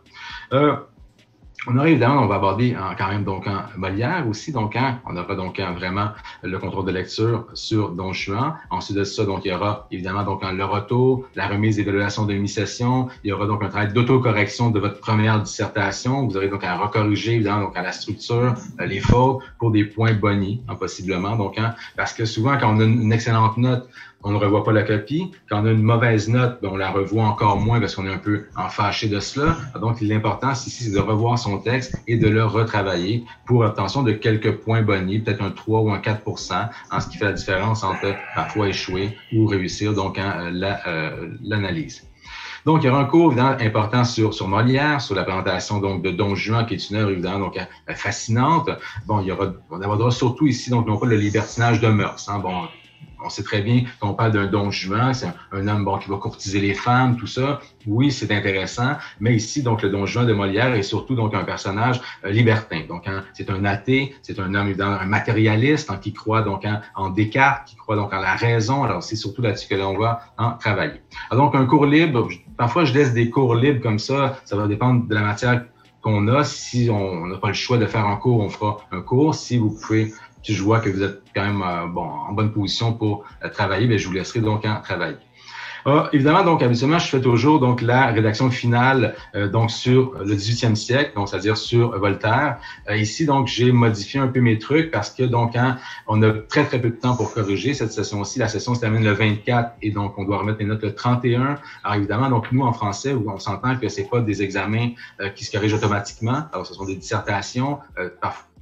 On aura évidemment, on va aborder quand même donc Molière aussi, donc on aura donc vraiment le contrôle de lecture sur Don Juan. Ensuite de ça, donc il y aura évidemment donc le retour, la remise d'évaluation de mi-session. Il y aura donc un travail d'autocorrection de votre première dissertation. Vous aurez donc à recorriger évidemment donc à la structure, les fautes pour des points bonus, possiblement. Donc parce que souvent quand on a une excellente note, on ne revoit pas la copie. Quand on a une mauvaise note, on la revoit encore moins parce qu'on est un peu fâché de cela. Donc, l'important ici, c'est de revoir son texte et de le retravailler pour obtention de quelques points bonus, peut-être un 3 ou un 4 en ce qui fait la différence entre parfois échouer ou réussir donc l'analyse. Donc, il y aura un cours évidemment important sur Molière, sur la présentation donc de Don Juan, qui est une œuvre évidemment donc fascinante. Bon, on abordera surtout ici donc non pas le libertinage de mœurs. On sait très bien qu'on parle d'un Don Juan, c'est un homme qui va courtiser les femmes, tout ça. Oui, c'est intéressant, mais ici, donc, le Don Juan de Molière est surtout donc un personnage libertin. Donc, c'est un athée, c'est un homme, un matérialiste qui croit donc en Descartes, qui croit donc en la raison. Alors, c'est surtout là-dessus que l'on va travailler. Alors, donc, un cours libre, parfois, je laisse des cours libres comme ça va dépendre de la matière qu'on a. Si on n'a pas le choix de faire un cours, on fera un cours. Si vous pouvez... Si je vois que vous êtes quand même en bonne position pour travailler, bien, je vous laisserai donc travailler. Évidemment, donc habituellement, je fais toujours donc la rédaction finale donc sur le 18e siècle, donc c'est-à-dire sur Voltaire. Ici, donc, j'ai modifié un peu mes trucs parce que donc on a très très peu de temps pour corriger cette session-ci. La session se termine le 24 et donc on doit remettre les notes le 31. Alors évidemment, donc nous en français, on s'entend que c'est pas des examens qui se corrigent automatiquement. Alors ce sont des dissertations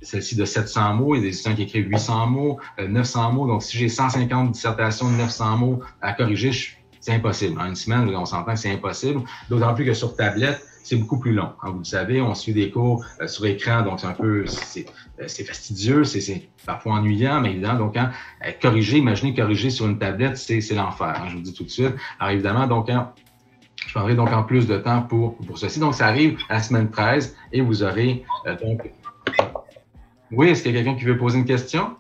celle-ci de 700 mots, il y a des étudiants qui écrivent 800 mots, 900 mots. Donc, si j'ai 150 dissertations de 900 mots à corriger, c'est impossible. En une semaine, on s'entend que c'est impossible. D'autant plus que sur tablette, c'est beaucoup plus long. Vous le savez, on suit des cours sur écran, donc c'est un peu, c'est fastidieux, c'est parfois ennuyant, mais évidemment, donc imaginez corriger sur une tablette, c'est l'enfer. Je vous le dis tout de suite. Alors évidemment, donc je prendrai donc en plus de temps pour ceci. Donc, ça arrive à la semaine 13 et vous aurez donc... Oui, est-ce qu'il y a quelqu'un qui veut poser une question?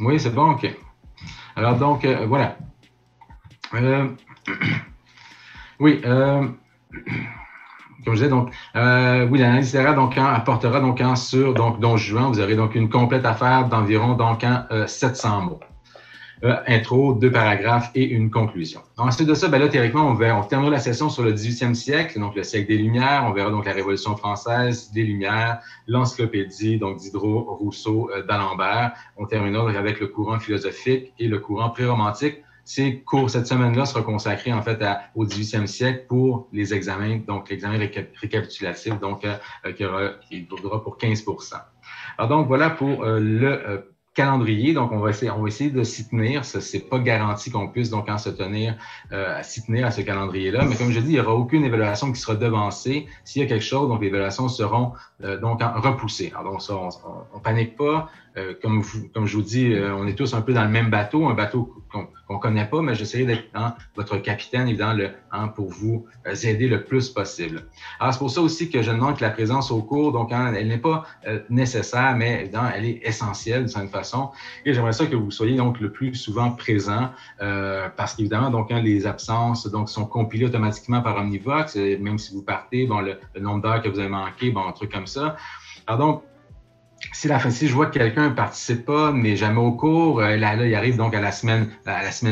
Oui, c'est bon, OK. Alors, donc, voilà. Oui, comme je disais, donc, oui, l'analyse littéraire donc, apportera donc, sur Don Juan, vous aurez donc une complète affaire d'environ donc 700 mots. Intro, 2 paragraphes et une conclusion. Ensuite de ça, là, théoriquement, on terminera la session sur le 18e siècle, donc le siècle des Lumières. On verra donc la Révolution française, des Lumières, l'encyclopédie, donc Diderot, Rousseau, d'Alembert. On terminera avec le courant philosophique et le courant pré-romantique. Ces cours, cette semaine-là, sera consacrée en fait au 18e siècle pour les examens, donc l'examen récapitulatif, donc qui durera pour 15%. Alors donc, voilà pour le calendrier, donc on va essayer de s'y tenir. C'est pas garanti qu'on puisse donc s'y tenir à ce calendrier-là, mais comme je dis, il n'y aura aucune évaluation qui sera devancée. S'il y a quelque chose, donc les évaluations seront donc repoussées. Alors donc ça, on panique pas. Comme je vous dis, on est tous un peu dans le même bateau, un bateau qu'on me connaît pas, mais j'essaierai d'être votre capitaine, évidemment, pour vous aider le plus possible. Alors, c'est pour ça aussi que je demande que la présence au cours, donc, elle n'est pas nécessaire, mais évidemment, elle est essentielle d'une certaine façon. Et j'aimerais ça que vous soyez donc le plus souvent présent, parce qu'évidemment, donc, les absences donc sont compilées automatiquement par Omnivox, même si vous partez, bon, le nombre d'heures que vous avez manqué, bon, un truc comme ça. Alors donc, si je vois que quelqu'un ne participe pas, mais jamais au cours, là, il arrive donc à la semaine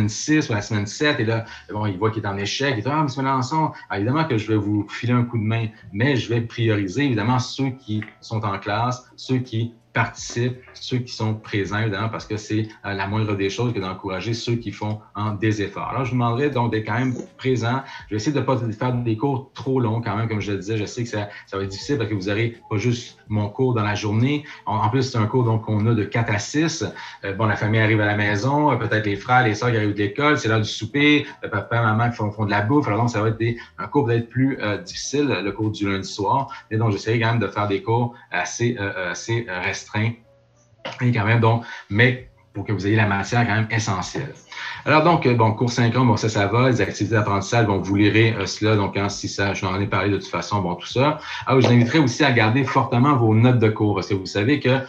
6 ou à la semaine 7, et là, bon, il voit qu'il est en échec, il dit « Ah, M. Melançon, évidemment que je vais vous filer un coup de main, mais je vais prioriser, évidemment, ceux qui sont en classe, ceux qui participent, ceux qui sont présents, évidemment, parce que c'est la moindre des choses que d'encourager ceux qui font des efforts. Alors, je vous demanderai donc d'être quand même présent. Je vais essayer de ne pas faire des cours trop longs quand même, comme je le disais. Je sais que ça va être difficile parce que vous n'aurez pas juste mon cours dans la journée. En plus, c'est un cours donc qu'on a de 4 à 6. Bon, la famille arrive à la maison, peut-être les frères, les sœurs qui arrivent de l'école, c'est l'heure du souper, papa, maman qui font de la bouffe. Alors donc, ça va être un cours peut-être plus difficile, le cours du lundi soir. Et donc, j'essaierai quand même de faire des cours assez restreints. Et quand même, donc, mais pour que vous ayez la matière quand même essentielle. Alors donc, bon, cours synchrone, bon, ça va. Les activités d'apprentissage, bon, vous lirez cela. Donc, si ça, je n'en ai parlé de toute façon, bon, tout ça. Alors, je vous inviterai aussi à garder fortement vos notes de cours, parce que vous savez que,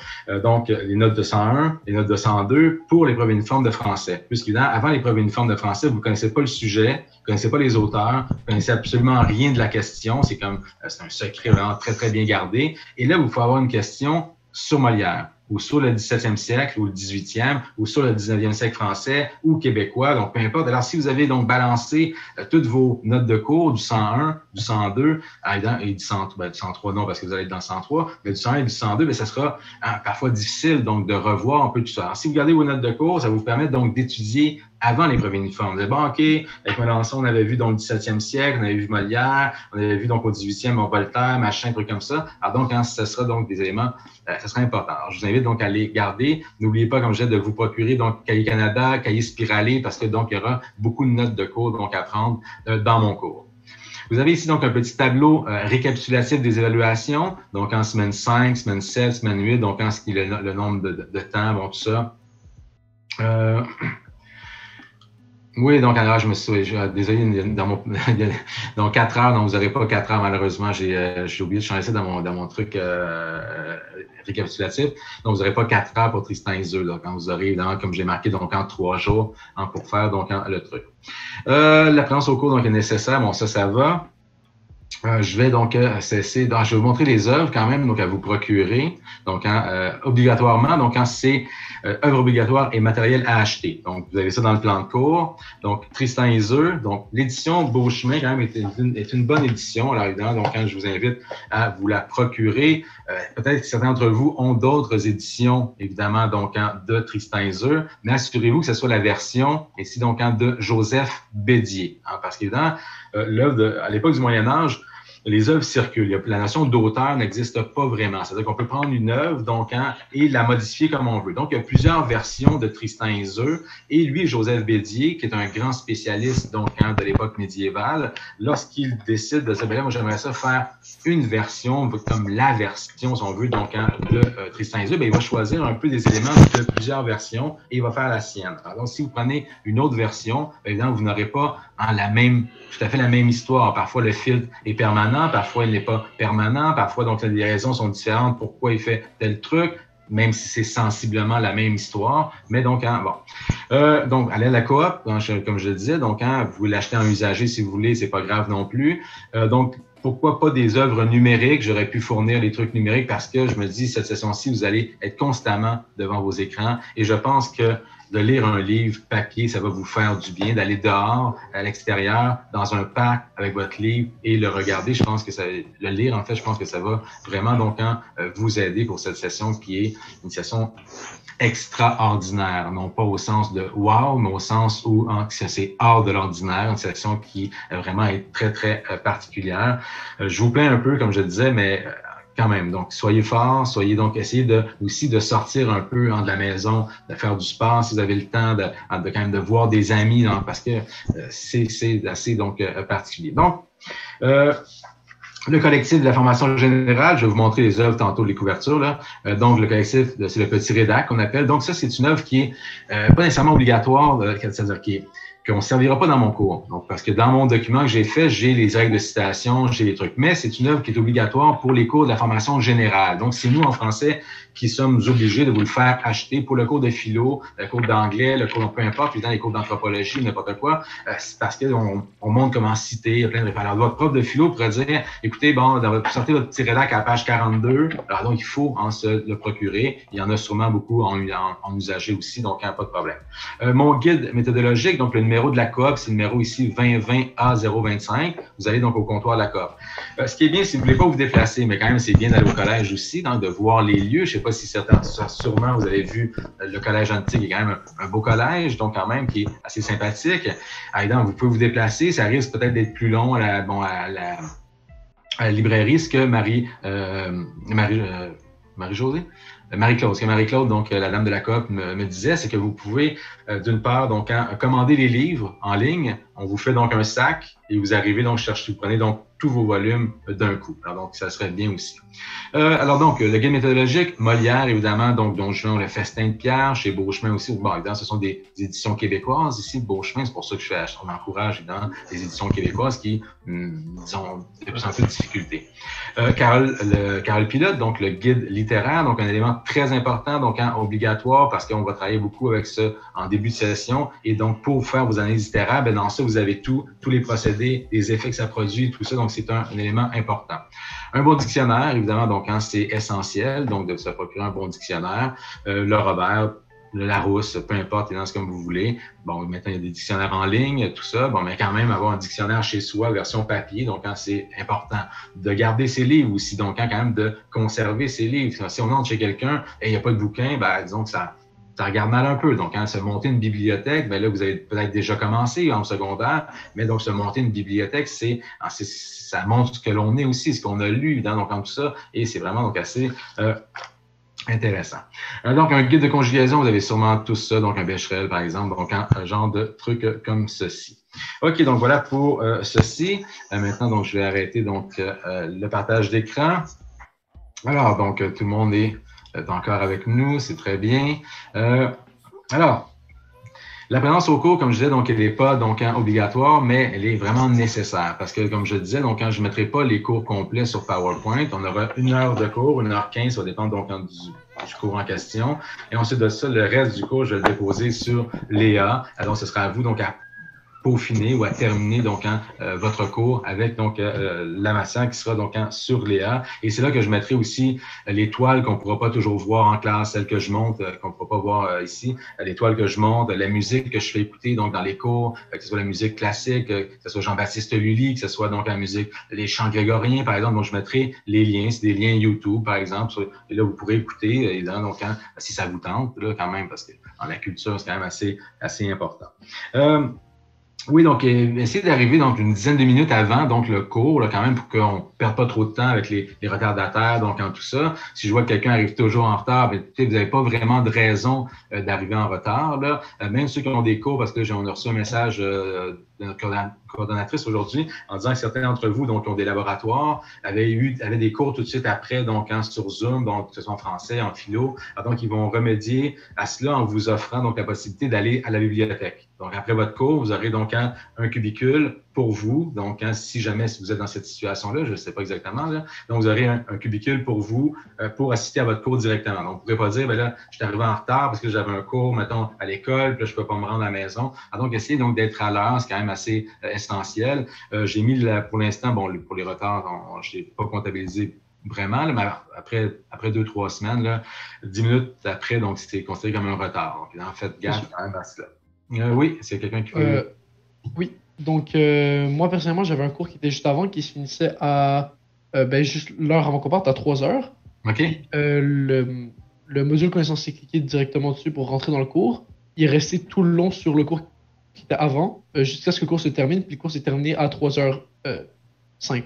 donc, les notes de 101, les notes de 102 pour l'épreuve uniforme de français. Puisqu'évidemment, avant l'épreuve uniforme de français, vous ne connaissez pas le sujet, vous ne connaissez pas les auteurs, vous ne connaissez absolument rien de la question. C'est comme, c'est un secret vraiment très, très bien gardé. Et là, vous pouvez avoir une question sur Molière, ou sur le 17e siècle, ou le 18e, ou sur le 19e siècle français, ou québécois, donc peu importe. Alors, si vous avez donc balancé toutes vos notes de cours, du 101, du 102, et du 103, non, parce que vous allez être dans le 103, mais du 101 et du 102, bien, ça sera parfois difficile, donc, de revoir un peu tout ça. Alors, si vous gardez vos notes de cours, ça va vous permettre, donc, d'étudier avant l'épreuve uniforme. Vous dites, bon, OK, avec Melançon, on avait vu donc le 17e siècle, on avait vu Molière, on avait vu donc au 18e, Voltaire, machin, truc comme ça. Alors donc, ce sera donc des éléments, ça sera important. Alors, je vous invite donc à les garder. N'oubliez pas, comme je disais, de vous procurer donc Cahier Canada, Cahier Spiralé, parce que donc, il y aura beaucoup de notes de cours donc à prendre dans mon cours. Vous avez ici donc un petit tableau récapitulatif des évaluations, donc en semaine 5, semaine 7, semaine 8, donc en ce qui est le nombre de temps, bon, tout ça. Oui, donc alors je me suis désolé donc 4 heures, non, vous n'aurez pas 4 heures malheureusement, j'ai oublié de changer ça dans mon truc récapitulatif. Donc vous n'aurez pas 4 heures pour Tristan Isolde, donc quand vous aurez évidemment, comme j'ai marqué, donc en 3 jours pour faire donc le truc. La présence au cours donc est nécessaire, bon ça va. Je vais donc cesser. Je vais vous montrer les œuvres quand même, donc à vous procurer. Donc, obligatoirement, donc c'est œuvres obligatoires et matériel à acheter. Donc, vous avez ça dans le plan de cours. Donc, Tristan Isolde. Donc, l'édition Beauchemin quand même est une bonne édition. Alors, évidemment, donc je vous invite à vous la procurer. Peut-être que certains d'entre vous ont d'autres éditions, évidemment, donc de Tristan Isolde, mais assurez-vous que ce soit la version ici donc de Joseph Bédier, parce qu'évidemment, l'œuvre à l'époque du Moyen Âge, les œuvres circulent. La notion d'auteur n'existe pas vraiment. C'est-à-dire qu'on peut prendre une œuvre donc, et la modifier comme on veut. Donc, il y a plusieurs versions de Tristan Isolde. Et lui, Joseph Bédier, qui est un grand spécialiste donc, de l'époque médiévale, lorsqu'il décide de dire, ben là, moi, j'aimerais ça faire une version, comme la version, si on veut, donc, de Tristan Isolde, ben, il va choisir un peu des éléments de plusieurs versions et il va faire la sienne. Alors, donc, si vous prenez une autre version, bien évidemment, vous n'aurez pas tout à fait la même histoire. Parfois, le filtre est permanent, parfois, il n'est pas permanent, parfois, donc, les raisons sont différentes pourquoi il fait tel truc, même si c'est sensiblement la même histoire. Mais donc, donc, allez à la coop, comme je le disais, donc, vous l'achetez en usager si vous voulez, c'est pas grave non plus. Donc, pourquoi pas des œuvres numériques? J'aurais pu fournir les trucs numériques parce que je me dis, cette session-ci, vous allez être constamment devant vos écrans et je pense que de lire un livre papier, ça va vous faire du bien, d'aller dehors, à l'extérieur, dans un parc avec votre livre et le regarder. Je pense que le lire, en fait, je pense que ça va vraiment donc vous aider pour cette session qui est une session extraordinaire, non pas au sens de wow, mais au sens où c'est hors de l'ordinaire, une session qui vraiment est très, très particulière. Je vous plains un peu, comme je disais, mais quand même, donc soyez forts, essayez aussi de sortir un peu de la maison, de faire du sport si vous avez le temps, de quand même de voir des amis, parce que c'est assez donc particulier. Donc, Le collectif de la formation générale, je vais vous montrer les œuvres tantôt, les couvertures, là. Donc, le collectif, c'est le petit rédac qu'on appelle. Donc, ça, c'est une œuvre qui est pas nécessairement obligatoire, c'est-à-dire qu'on ne servira pas dans mon cours. Donc, parce que dans mon document que j'ai fait, j'ai les règles de citation, j'ai les trucs. Mais c'est une œuvre qui est obligatoire pour les cours de la formation générale. Donc, c'est nous, en français, qui sommes obligés de vous le faire acheter pour le cours de philo, le cours d'anglais, le cours, peu importe, évidemment, les cours d'anthropologie, n'importe quoi. C'est parce qu'on montre comment citer, il y a plein de références. Alors, votre prof de philo pourrait dire, écoutez, bon, vous sortez votre petit rédac à la page 42, alors donc il faut en se le procurer. Il y en a sûrement beaucoup en usager aussi, donc pas de problème. Mon guide méthodologique, donc le numéro de la coop, c'est le numéro ici 2020A025. Vous allez donc au comptoir de la coop. Ce qui est bien, si vous ne voulez pas vous déplacer, mais quand même, c'est bien d'aller au collège aussi, donc de voir les lieux. Je ne sais pas si certains, sûrement, vous avez vu le collège antique, qui est quand même un beau collège, donc quand même, qui est assez sympathique. Alors, donc, vous pouvez vous déplacer. Ça risque peut-être d'être plus long à la librairie, ce que Marie-Josée? Marie-Claude. Ce que Marie-Claude, donc la dame de la coop, me disait, c'est que vous pouvez, d'une part, donc commander les livres en ligne. On vous fait donc un sac et vous arrivez, donc vous prenez donc tous vos volumes d'un coup. Alors, donc, ça serait bien aussi. Alors, donc, le guide méthodologique, Molière, évidemment, donc, Don Juan, le festin de Pierre, chez Beauchemin aussi. Bon, évidemment, ce sont des éditions québécoises ici, Beauchemin. C'est pour ça que on encourage, évidemment, les éditions québécoises qui, disons, de plus en plus de difficultés. Carole Pilote, donc, le guide littéraire, donc, un élément très important, donc, obligatoire, parce qu'on va travailler beaucoup avec ça en début de session. Et donc, pour faire vos analyses littéraires, ben, dans ça, vous avez tous les procédés, les effets que ça produit, tout ça. Donc, c'est un élément important. Un bon dictionnaire, évidemment, donc, c'est essentiel, donc, de se procurer un bon dictionnaire. Le Robert, le Larousse, peu importe, c'est comme vous voulez. Bon, maintenant, il y a des dictionnaires en ligne, tout ça. Bon, mais quand même, avoir un dictionnaire chez soi, version papier, donc, c'est important. De garder ses livres aussi, donc, quand même, de conserver ses livres. Si on entre chez quelqu'un et il n'y a pas de bouquin, ben, disons que ça regarde mal un peu. Donc, se monter une bibliothèque, ben là, vous avez peut-être déjà commencé en secondaire, mais donc, se monter une bibliothèque, ça montre ce que l'on est aussi, ce qu'on a lu dans donc, tout ça, et c'est vraiment donc assez intéressant. Donc, un guide de conjugaison, vous avez sûrement tout ça, donc un Becherel, par exemple, donc un genre de truc comme ceci. OK, donc voilà pour ceci. Maintenant, donc, je vais arrêter donc le partage d'écran. Alors, donc, tout le monde est encore avec nous, c'est très bien. Alors, la présence au cours, comme je disais, donc elle n'est pas donc obligatoire, mais elle est vraiment nécessaire parce que, comme je disais, donc quand je ne mettrai pas les cours complets sur PowerPoint, on aura 1 heure de cours, 1h15, ça va dépendre donc du cours en question. Et ensuite de ça, le reste du cours, je vais le déposer sur Léa. Alors, ce sera à vous donc à peaufiner ou à terminer donc votre cours avec donc la matière qui sera donc sur Léa. Et c'est là que je mettrai aussi les toiles qu'on ne pourra pas toujours voir en classe, celles que je monte, qu'on ne pourra pas voir ici, les toiles que je monte, la musique que je fais écouter donc dans les cours, que ce soit la musique classique, que ce soit Jean-Baptiste Lully, que ce soit donc la musique, les chants grégoriens, par exemple. Donc, je mettrai les liens, c'est des liens YouTube, par exemple. Et là, vous pourrez écouter, évidemment, donc si ça vous tente, là, quand même, parce que dans la culture, c'est quand même assez important. Oui, donc essayez d'arriver donc une dizaine de minutes avant donc le cours, là, quand même, pour qu'on ne perde pas trop de temps avec les retardataires, donc en tout ça. Si je vois que quelqu'un arrive toujours en retard, bien, vous n'avez pas vraiment de raison d'arriver en retard. Là. Même ceux qui ont des cours, parce que on a reçu un message de notre coordonnatrice aujourd'hui en disant que certains d'entre vous, donc, qui ont des laboratoires, avaient des cours tout de suite après, donc sur Zoom, donc que ce soit en français, en philo. Alors, donc, ils vont remédier à cela en vous offrant donc la possibilité d'aller à la bibliothèque. Donc, après votre cours, vous aurez donc un cubicule pour vous. Donc, si jamais vous êtes dans cette situation-là, je ne sais pas exactement, là, donc vous aurez un cubicule pour vous pour assister à votre cours directement. Donc, vous ne pourrez pas dire, ben là, je suis arrivé en retard parce que j'avais un cours, mettons, à l'école, puis là, je ne peux pas me rendre à la maison. Alors, donc, essayez donc d'être à l'heure, c'est quand même assez essentiel. J'ai mis, pour l'instant, bon, pour les retards, je n'ai pas comptabilisé vraiment, là, mais après 2-3 semaines, là, 10 minutes après, donc c'est considéré comme un retard. Donc, en fait, gaffe quand même à cela. Oui, c'est quelqu'un qui peut... Oui, donc moi personnellement, j'avais un cours qui était juste avant, qui se finissait à juste l'heure avant qu'on parte, à 3 heures. OK. Le module connaissance, c'est cliqué directement dessus pour rentrer dans le cours. Il est resté tout le long sur le cours qui était avant, jusqu'à ce que le cours se termine, puis le cours s'est terminé à 3h05.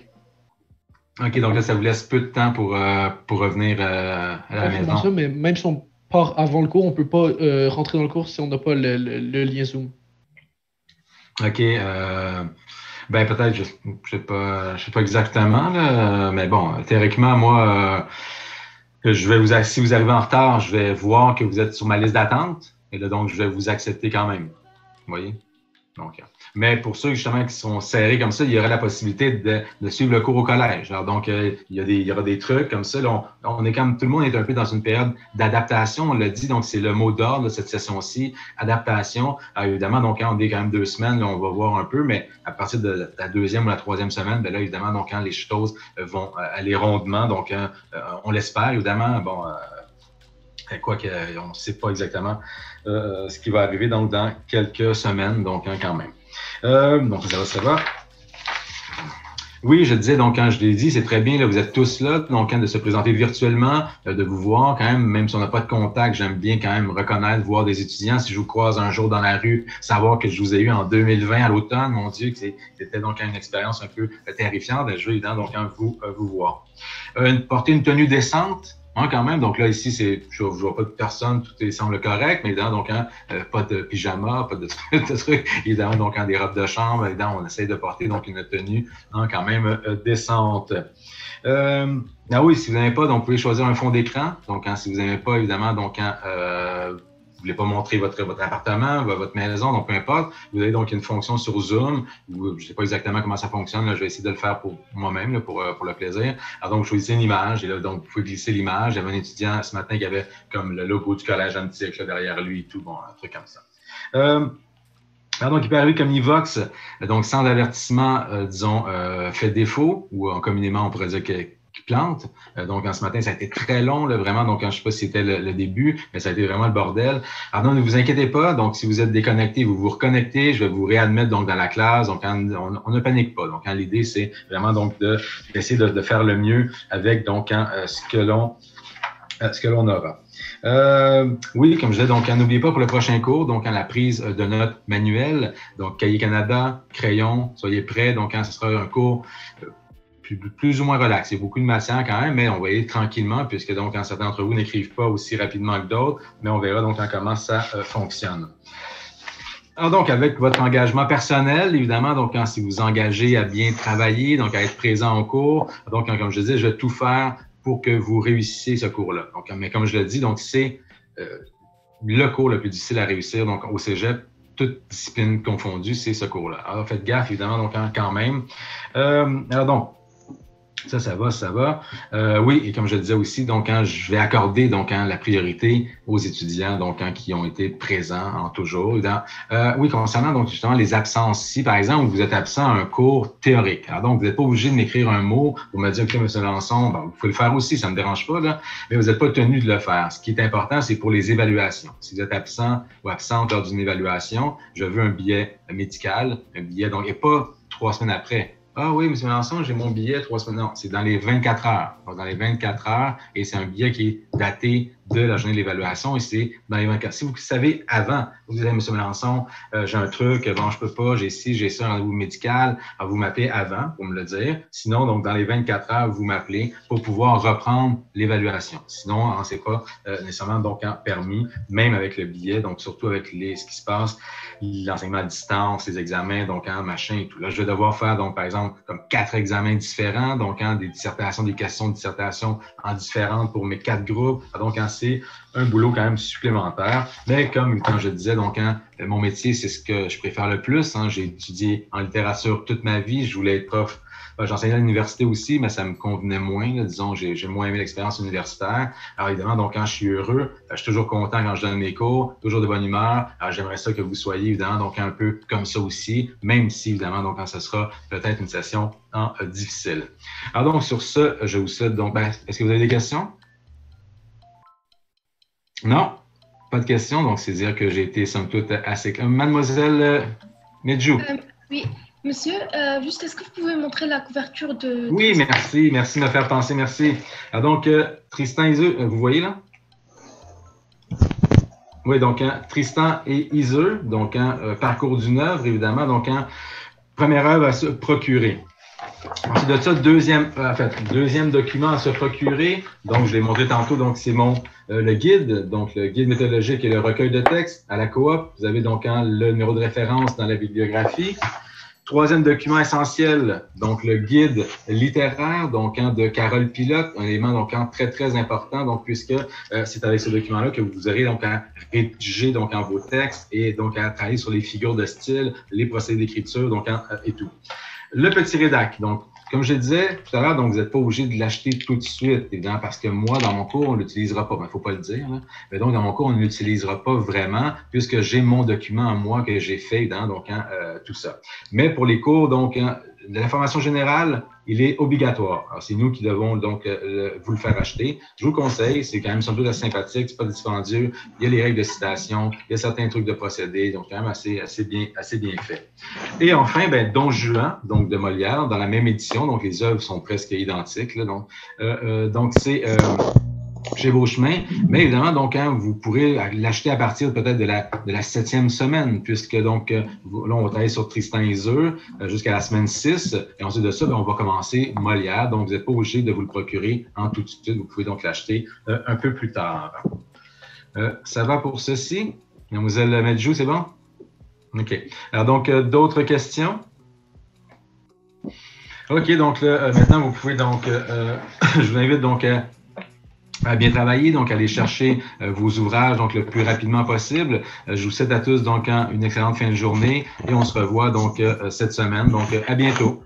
OK, donc là, ça vous laisse peu de temps pour revenir à la maison. Ça, mais même si on part avant le cours, on ne peut pas rentrer dans le cours si on n'a pas le lien Zoom. OK. Ben peut-être, je sais pas exactement, là, mais bon, théoriquement, moi, si vous arrivez en retard, je vais voir que vous êtes sur ma liste d'attente, et là, donc, je vais vous accepter quand même. Vous voyez? Donc, mais pour ceux justement qui sont serrés comme ça, il y aura la possibilité de suivre le cours au collège. Alors, donc, il y aura des trucs comme ça. Là, on est comme tout le monde est un peu dans une période d'adaptation, on l'a dit, donc c'est le mot d'ordre de cette session-ci, adaptation. Alors, évidemment, donc quand on est quand même 2 semaines, là, on va voir un peu, mais à partir de la deuxième ou la troisième semaine, ben là, évidemment, donc quand les choses vont aller rondement, donc on l'espère, évidemment, bon. Quoique, on ne sait pas exactement ce qui va arriver donc dans quelques semaines, donc quand même. Donc, ça va. Oui, je disais, donc, quand je l'ai dit, c'est très bien, là, vous êtes tous là, donc, de se présenter virtuellement, de vous voir quand même si on n'a pas de contact, j'aime bien quand même reconnaître, voir des étudiants. Si je vous croise un jour dans la rue, savoir que je vous ai eu en 2020 à l'automne, mon Dieu, que c'était donc une expérience un peu terrifiante, je veux évidemment donc vous voir. Porter une tenue décente. Quand même. Donc là, ici, je vois pas de personne, tout semble correct, mais évidemment, donc, pas de pyjama, pas de trucs. Évidemment, donc, des robes de chambre, évidemment, on essaie de porter donc une tenue quand même décente. Oui, si vous n'avez pas, donc, vous pouvez choisir un fond d'écran. Donc, si vous n'aimez pas, évidemment, donc, vous voulez pas montrer votre appartement, votre maison, donc peu importe. Vous avez donc une fonction sur Zoom. Je sais pas exactement comment ça fonctionne. Là, je vais essayer de le faire pour moi-même, là, pour le plaisir. Alors donc, je choisissez une image et là, donc, vous pouvez glisser l'image. J'avais un étudiant ce matin qui avait comme le logo du collège antique là, derrière lui et tout, bon, un truc comme ça. Alors donc, il peut arriver comme Evox, donc sans avertissement, disons, fait défaut, ou communément, on pourrait dire qui plante. Donc, ce matin, ça a été très long, là, vraiment. Donc, je ne sais pas si c'était le début, mais ça a été vraiment le bordel. Alors, non, ne vous inquiétez pas. Donc, si vous êtes déconnecté, vous vous reconnectez. Je vais vous réadmettre donc dans la classe. Donc, on ne panique pas. Donc, l'idée, c'est vraiment donc d'essayer de faire le mieux avec donc ce que l'on aura. Oui, comme je disais, donc n'oubliez pas pour le prochain cours, donc la prise de notes manuelles, donc Cahier Canada, crayon, soyez prêts. Donc, ce sera un cours plus ou moins relax. Il y a beaucoup de matière quand même, mais on va y aller tranquillement, puisque donc certains d'entre vous n'écrivent pas aussi rapidement que d'autres, mais on verra donc comment ça fonctionne. Alors donc, avec votre engagement personnel, évidemment, donc si vous engagez à bien travailler, donc à être présent au cours, donc comme je disais, je vais tout faire pour que vous réussissiez ce cours-là. Donc, mais comme je le dis, donc c'est le cours le plus difficile à réussir, donc au cégep, toute discipline confondue, c'est ce cours-là. Alors, faites gaffe, évidemment, donc quand même. Alors donc, ça va. Oui, et comme je le disais aussi, donc je vais accorder donc la priorité aux étudiants donc qui ont été présents en toujours. Oui, concernant donc justement les absences. Si par exemple vous êtes absent à un cours théorique, alors donc vous n'êtes pas obligé de m'écrire un mot pour me dire que M. Lançon, vous pouvez le faire aussi, ça ne me dérange pas là, mais vous n'êtes pas tenu de le faire. Ce qui est important, c'est pour les évaluations. Si vous êtes absent ou absente lors d'une évaluation, je veux un billet médical, un billet donc et pas 3 semaines après. Ah oui, M. Lançon, j'ai mon billet 3 semaines. Non, c'est dans les 24 heures. Donc, dans les 24 heures, et c'est un billet qui est daté de la journée de l'évaluation, et c'est dans les 24. Si vous savez avant, vous dites, M. Lançon, j'ai un truc, bon, je peux pas, j'ai ci, j'ai ça, rendez-vous médical, alors vous m'appelez avant pour me le dire. Sinon, donc, dans les 24 heures, vous m'appelez pour pouvoir reprendre l'évaluation. Sinon, c'est pas nécessairement donc permis, même avec le billet, donc surtout avec ce qui se passe, l'enseignement à distance, les examens, donc machin et tout. Là, je vais devoir faire, donc, par exemple, comme 4 examens différents, donc des dissertations, des questions de dissertation en différentes pour mes 4 groupes. Donc, c'est un boulot quand même supplémentaire. Mais comme je disais, donc mon métier, c'est ce que je préfère le plus. J'ai étudié en littérature toute ma vie. Je voulais être prof. J'enseignais à l'université aussi, mais ça me convenait moins. Là, disons, j'ai moins aimé l'expérience universitaire. Alors évidemment, donc quand je suis heureux, je suis toujours content quand je donne mes cours, toujours de bonne humeur. Alors j'aimerais ça que vous soyez évidemment donc un peu comme ça aussi, même si évidemment donc quand ce sera peut-être une session difficile. Alors donc sur ce, je vous souhaite donc. Est-ce que vous avez des questions? Non, pas de questions. Donc c'est dire que j'ai été somme toute assez. Mademoiselle Medjou. Oui. Monsieur, juste, est-ce que vous pouvez montrer la couverture de... Oui, merci de me faire penser, merci. Alors donc, Tristan Iseux, vous voyez là? Oui, donc, Tristan et Iseux, donc, parcours d'une œuvre, évidemment, donc, première œuvre à se procurer. Ensuite de ça, deuxième document à se procurer, donc je l'ai montré tantôt, donc c'est le guide, donc le guide méthodologique et le recueil de textes à la coop. Vous avez donc le numéro de référence dans la bibliographie. Troisième document essentiel, donc le guide littéraire, donc de Carole Pilote, un élément donc très très important, donc puisque c'est avec ce document-là que vous aurez donc à rédiger donc vos textes et donc à travailler sur les figures de style, les procédés d'écriture donc et tout. Le petit rédac, donc comme je disais tout à l'heure, donc vous n'êtes pas obligé de l'acheter tout de suite, évidemment, parce que moi, dans mon cours, on ne l'utilisera pas. Il ne faut pas le dire. Là. Mais donc, dans mon cours, on ne l'utilisera pas vraiment, puisque j'ai mon document à moi que j'ai fait, donc tout ça. Mais pour les cours, donc, de la formation générale, il est obligatoire. Alors, c'est nous qui devons donc vous le faire acheter. Je vous le conseille, c'est quand même somme toute assez sympathique, c'est pas dispendieux. Il y a les règles de citation, il y a certains trucs de procédé, donc quand même assez bien fait. Et enfin, Don Juan, donc de Molière, dans la même édition, donc les œuvres sont presque identiques. Là, donc c'est chez Beauchemin, mais évidemment, donc, vous pourrez l'acheter à partir peut-être de la 7e semaine, puisque donc, là, on va travailler sur Tristan et Isolde jusqu'à la semaine 6, et ensuite de ça, on va commencer Molière, donc vous n'êtes pas obligé de vous le procurer en tout de suite, vous pouvez donc l'acheter un peu plus tard. Ça va pour ceci? Mademoiselle Medjou, c'est bon? OK. Alors donc, d'autres questions? OK, donc là, maintenant, vous pouvez donc, je vous invite donc à bien travailler, donc aller chercher vos ouvrages donc le plus rapidement possible. Je vous souhaite à tous donc une excellente fin de journée et on se revoit donc cette semaine. Donc à bientôt.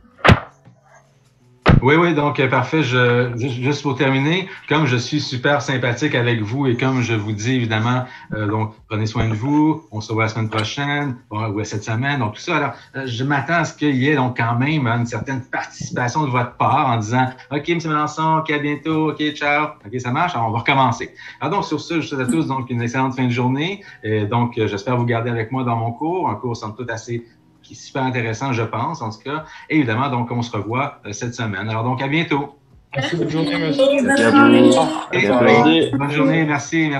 Oui, donc parfait. Juste pour terminer, comme je suis super sympathique avec vous et comme je vous dis évidemment, donc prenez soin de vous, on se revoit la semaine prochaine, ou cette semaine, donc tout ça. Alors, je m'attends à ce qu'il y ait donc quand même une certaine participation de votre part en disant « OK, M. Melançon, OK, à bientôt, OK, ciao, OK, ça marche, alors on va recommencer. » Alors donc, sur ce, je vous souhaite à tous donc une excellente fin de journée. Et donc, j'espère vous garder avec moi dans mon cours, un cours somme toute assez qui est super intéressant, je pense, en tout cas. Et évidemment, donc, on se revoit cette semaine. Alors, donc, à bientôt. Merci, bonne journée, monsieur. Bonne journée. Bonne journée, merci.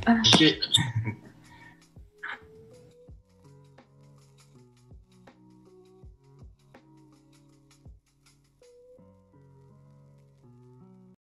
OK.